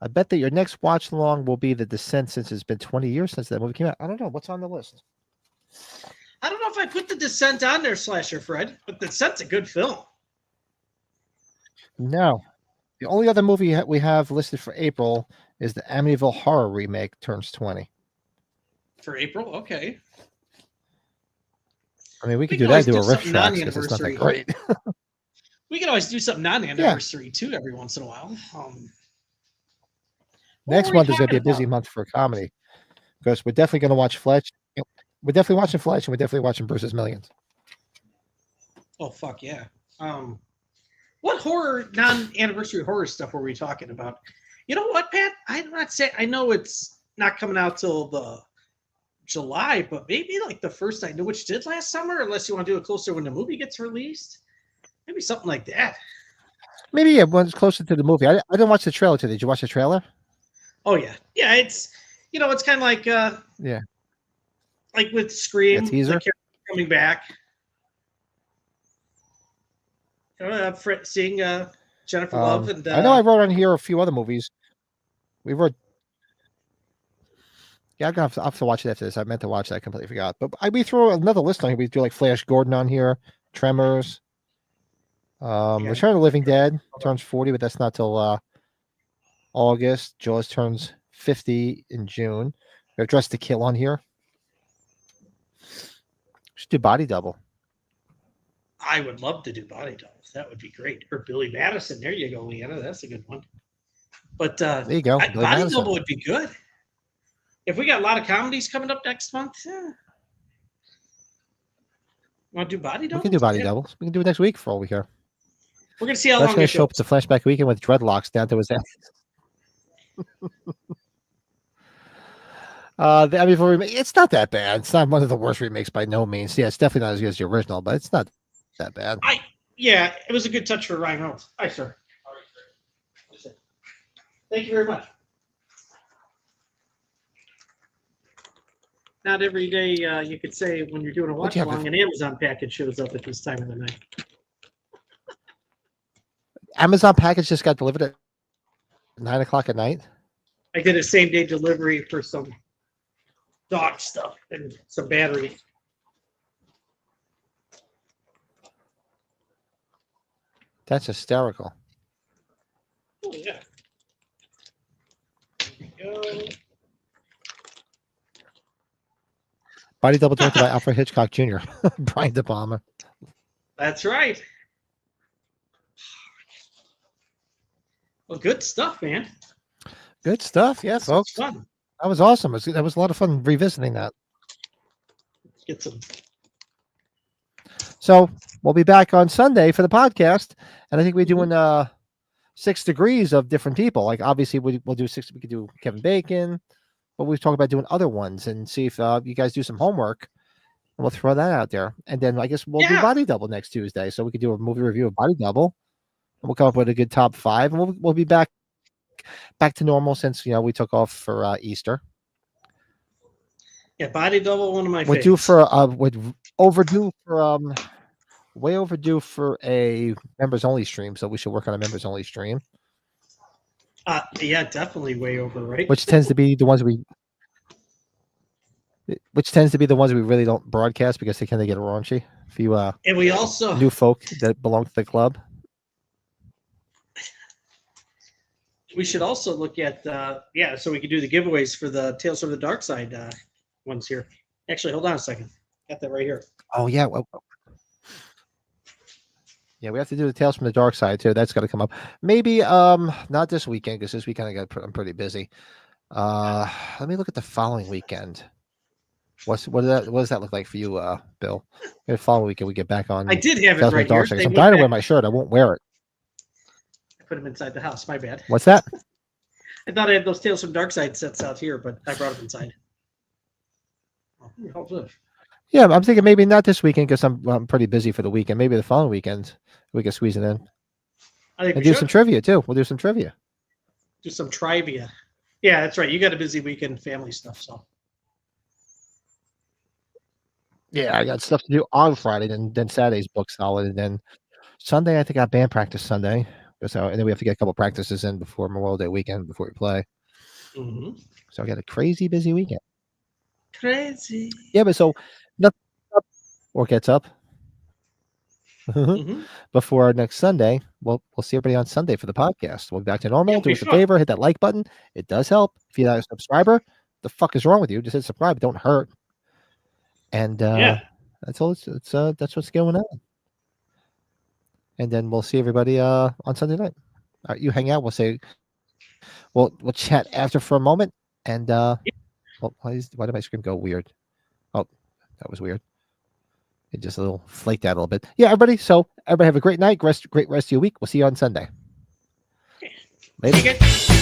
A: I bet that your next watch along will be The Descent, since it's been 20 years since that movie came out. I don't know what's on the list.
B: I don't know if I put The Descent on there, Slasher Fred, but The Descent's a good film.
A: No, the only other movie we have listed for April is the Amityville Horror remake turns 20.
B: For April? Okay.
A: I mean, we could
B: We
A: do
B: can
A: that.
B: always
A: Do a
B: do
A: riff
B: something
A: track because it's not that
B: non-anniversary.
A: great.
B: We can always do something non-anniversary too every once in a while. What
A: Next
B: were we
A: month is going to be a
B: talking
A: busy
B: about?
A: month for comedy because we're definitely going to watch Fletch. We're definitely watching Fletch, and we're definitely watching Bruce's Millions.
B: Oh, fuck yeah. What horror, non-anniversary horror stuff were we talking about? You know what, Pat? I'm not saying, I know it's not coming out till the July, but maybe like the first I Know What You Did Last Summer, unless you want to do it closer when the movie gets released. Maybe something like that.
A: Maybe yeah, when it's closer to the movie. I didn't watch the trailer today. Did you watch the trailer?
B: Oh yeah. Yeah, it's it's kind of like
A: Yeah.
B: like with Scream, the
A: teaser?
B: character coming back. Seeing Jennifer Love and
A: I know I wrote on here a few other movies. We wrote. Yeah, I'm gonna have to watch it after this. I meant to watch that. I completely forgot. But we throw another list on here. We do like Flash Gordon on here, Tremors, Return of the Living Dead turns 40, but that's not till August. Jaws turns 50 in June. We have Dress to Kill on here. Should do Body Double.
B: I would love to do Body Doubles. That would be great. Or Billy Madison. There you go, Leanna. That's a good one. But
A: There you go. Billy
B: Body
A: Madison.
B: Double would be good. If we got a lot of comedies coming up next month, want to do Body
A: We
B: Doubles?
A: can do Body
B: Yeah.
A: Doubles. We can do it next week for all we care.
B: We're going to see how
A: That's
B: long
A: going
B: it
A: to show up
B: goes.
A: to Flashback Weekend with dreadlocks down to his head. The Amityville remake, it's not that bad. It's not one of the worst remakes by no means. Yeah, it's definitely not as good as the original, but it's not that bad.
B: Yeah, it was a good touch for Ryan Reynolds. Hi, sir. Thank you very much. Not every day you could say when you're doing a watch
A: What'd you have
B: along, an Amazon package shows up at this time of the night.
A: Amazon package just got delivered at 9 o'clock at night.
B: I did a same day delivery for some dog stuff and some batteries.
A: That's hysterical.
B: Oh, yeah. Go.
A: Body Double directed by Alfred Hitchcock Jr. Brian De Palma.
B: That's right. Well, good stuff, man.
A: Good stuff. Yeah,
B: This was
A: folks.
B: fun.
A: That was awesome. That was a lot of fun revisiting that.
B: Get some.
A: So we'll be back on Sunday for the podcast, and I think we're doing 6 degrees of different people. Like obviously we'll do 6. We could do Kevin Bacon, but we've talked about doing other ones and see if you guys do some homework, and we'll throw that out there. And then I guess we'll do Body Double next Tuesday, so we could do a movie review of Body Double. And we'll come up with a good top 5, and we'll be back to normal since we took off for Easter.
B: Yeah, Body Double, one of my
A: We're
B: favorites.
A: due for way overdue for a members only stream, so we should work on a members only stream.
B: Yeah, definitely way over, right?
A: Which tends to be the ones we really don't broadcast because they kind of get raunchy. If you
B: and we also
A: new folk that belong to the club.
B: We should also look at so we could do the giveaways for the Tales from the Dark Side ones here. Actually, hold on a second. Got that right here.
A: Oh yeah. Yeah, we have to do the Tales from the Dark Side too. That's got to come up. Maybe not this weekend because this weekend I'm pretty busy. Let me look at the following weekend. What does that look like for you, Bill? The following weekend we get back on.
B: I did have it
A: Tales from
B: right
A: the Dark
B: here.
A: Side. I'm dying to wear my shirt. I won't wear it.
B: I put them inside the house. My bad.
A: What's that?
B: I thought I had those Tales from Dark Side sets out here, but I brought them inside. Oh, how's this?
A: Yeah, I'm thinking maybe not this weekend because I'm pretty busy for the weekend. Maybe the following weekend we can squeeze it in.
B: I think
A: And
B: we
A: do some trivia too. We'll do some trivia.
B: do some trivia. Yeah, that's right. You got a busy weekend, family stuff. So
A: Yeah, I got stuff to do on Friday. Then Saturday's book solid, and then Sunday I think I got band practice Sunday. So and then we have to get a couple practices in before Memorial Day weekend before we play.
B: mm-hmm.
A: So I got a crazy busy weekend.
B: Crazy.
A: Yeah, but so nothing up or gets up
B: Mm-hmm.
A: before our next Sunday. We'll see everybody on Sunday for the podcast. We'll be back to normal.
B: It'll
A: Do
B: be
A: us a
B: fun.
A: favor, hit that like button. It does help. If you're not a subscriber, the fuck is wrong with you? Just hit subscribe. It don't hurt. And that's all. That's what's going on. And then we'll see everybody on Sunday night. All right, you hang out. We'll chat after for a moment. And well, why did my screen go weird? Oh, that was weird. It just a little flaked out a little bit. Yeah, everybody. So everybody have a great night. Great rest of your week. We'll see you on Sunday. Later.
B: Take it.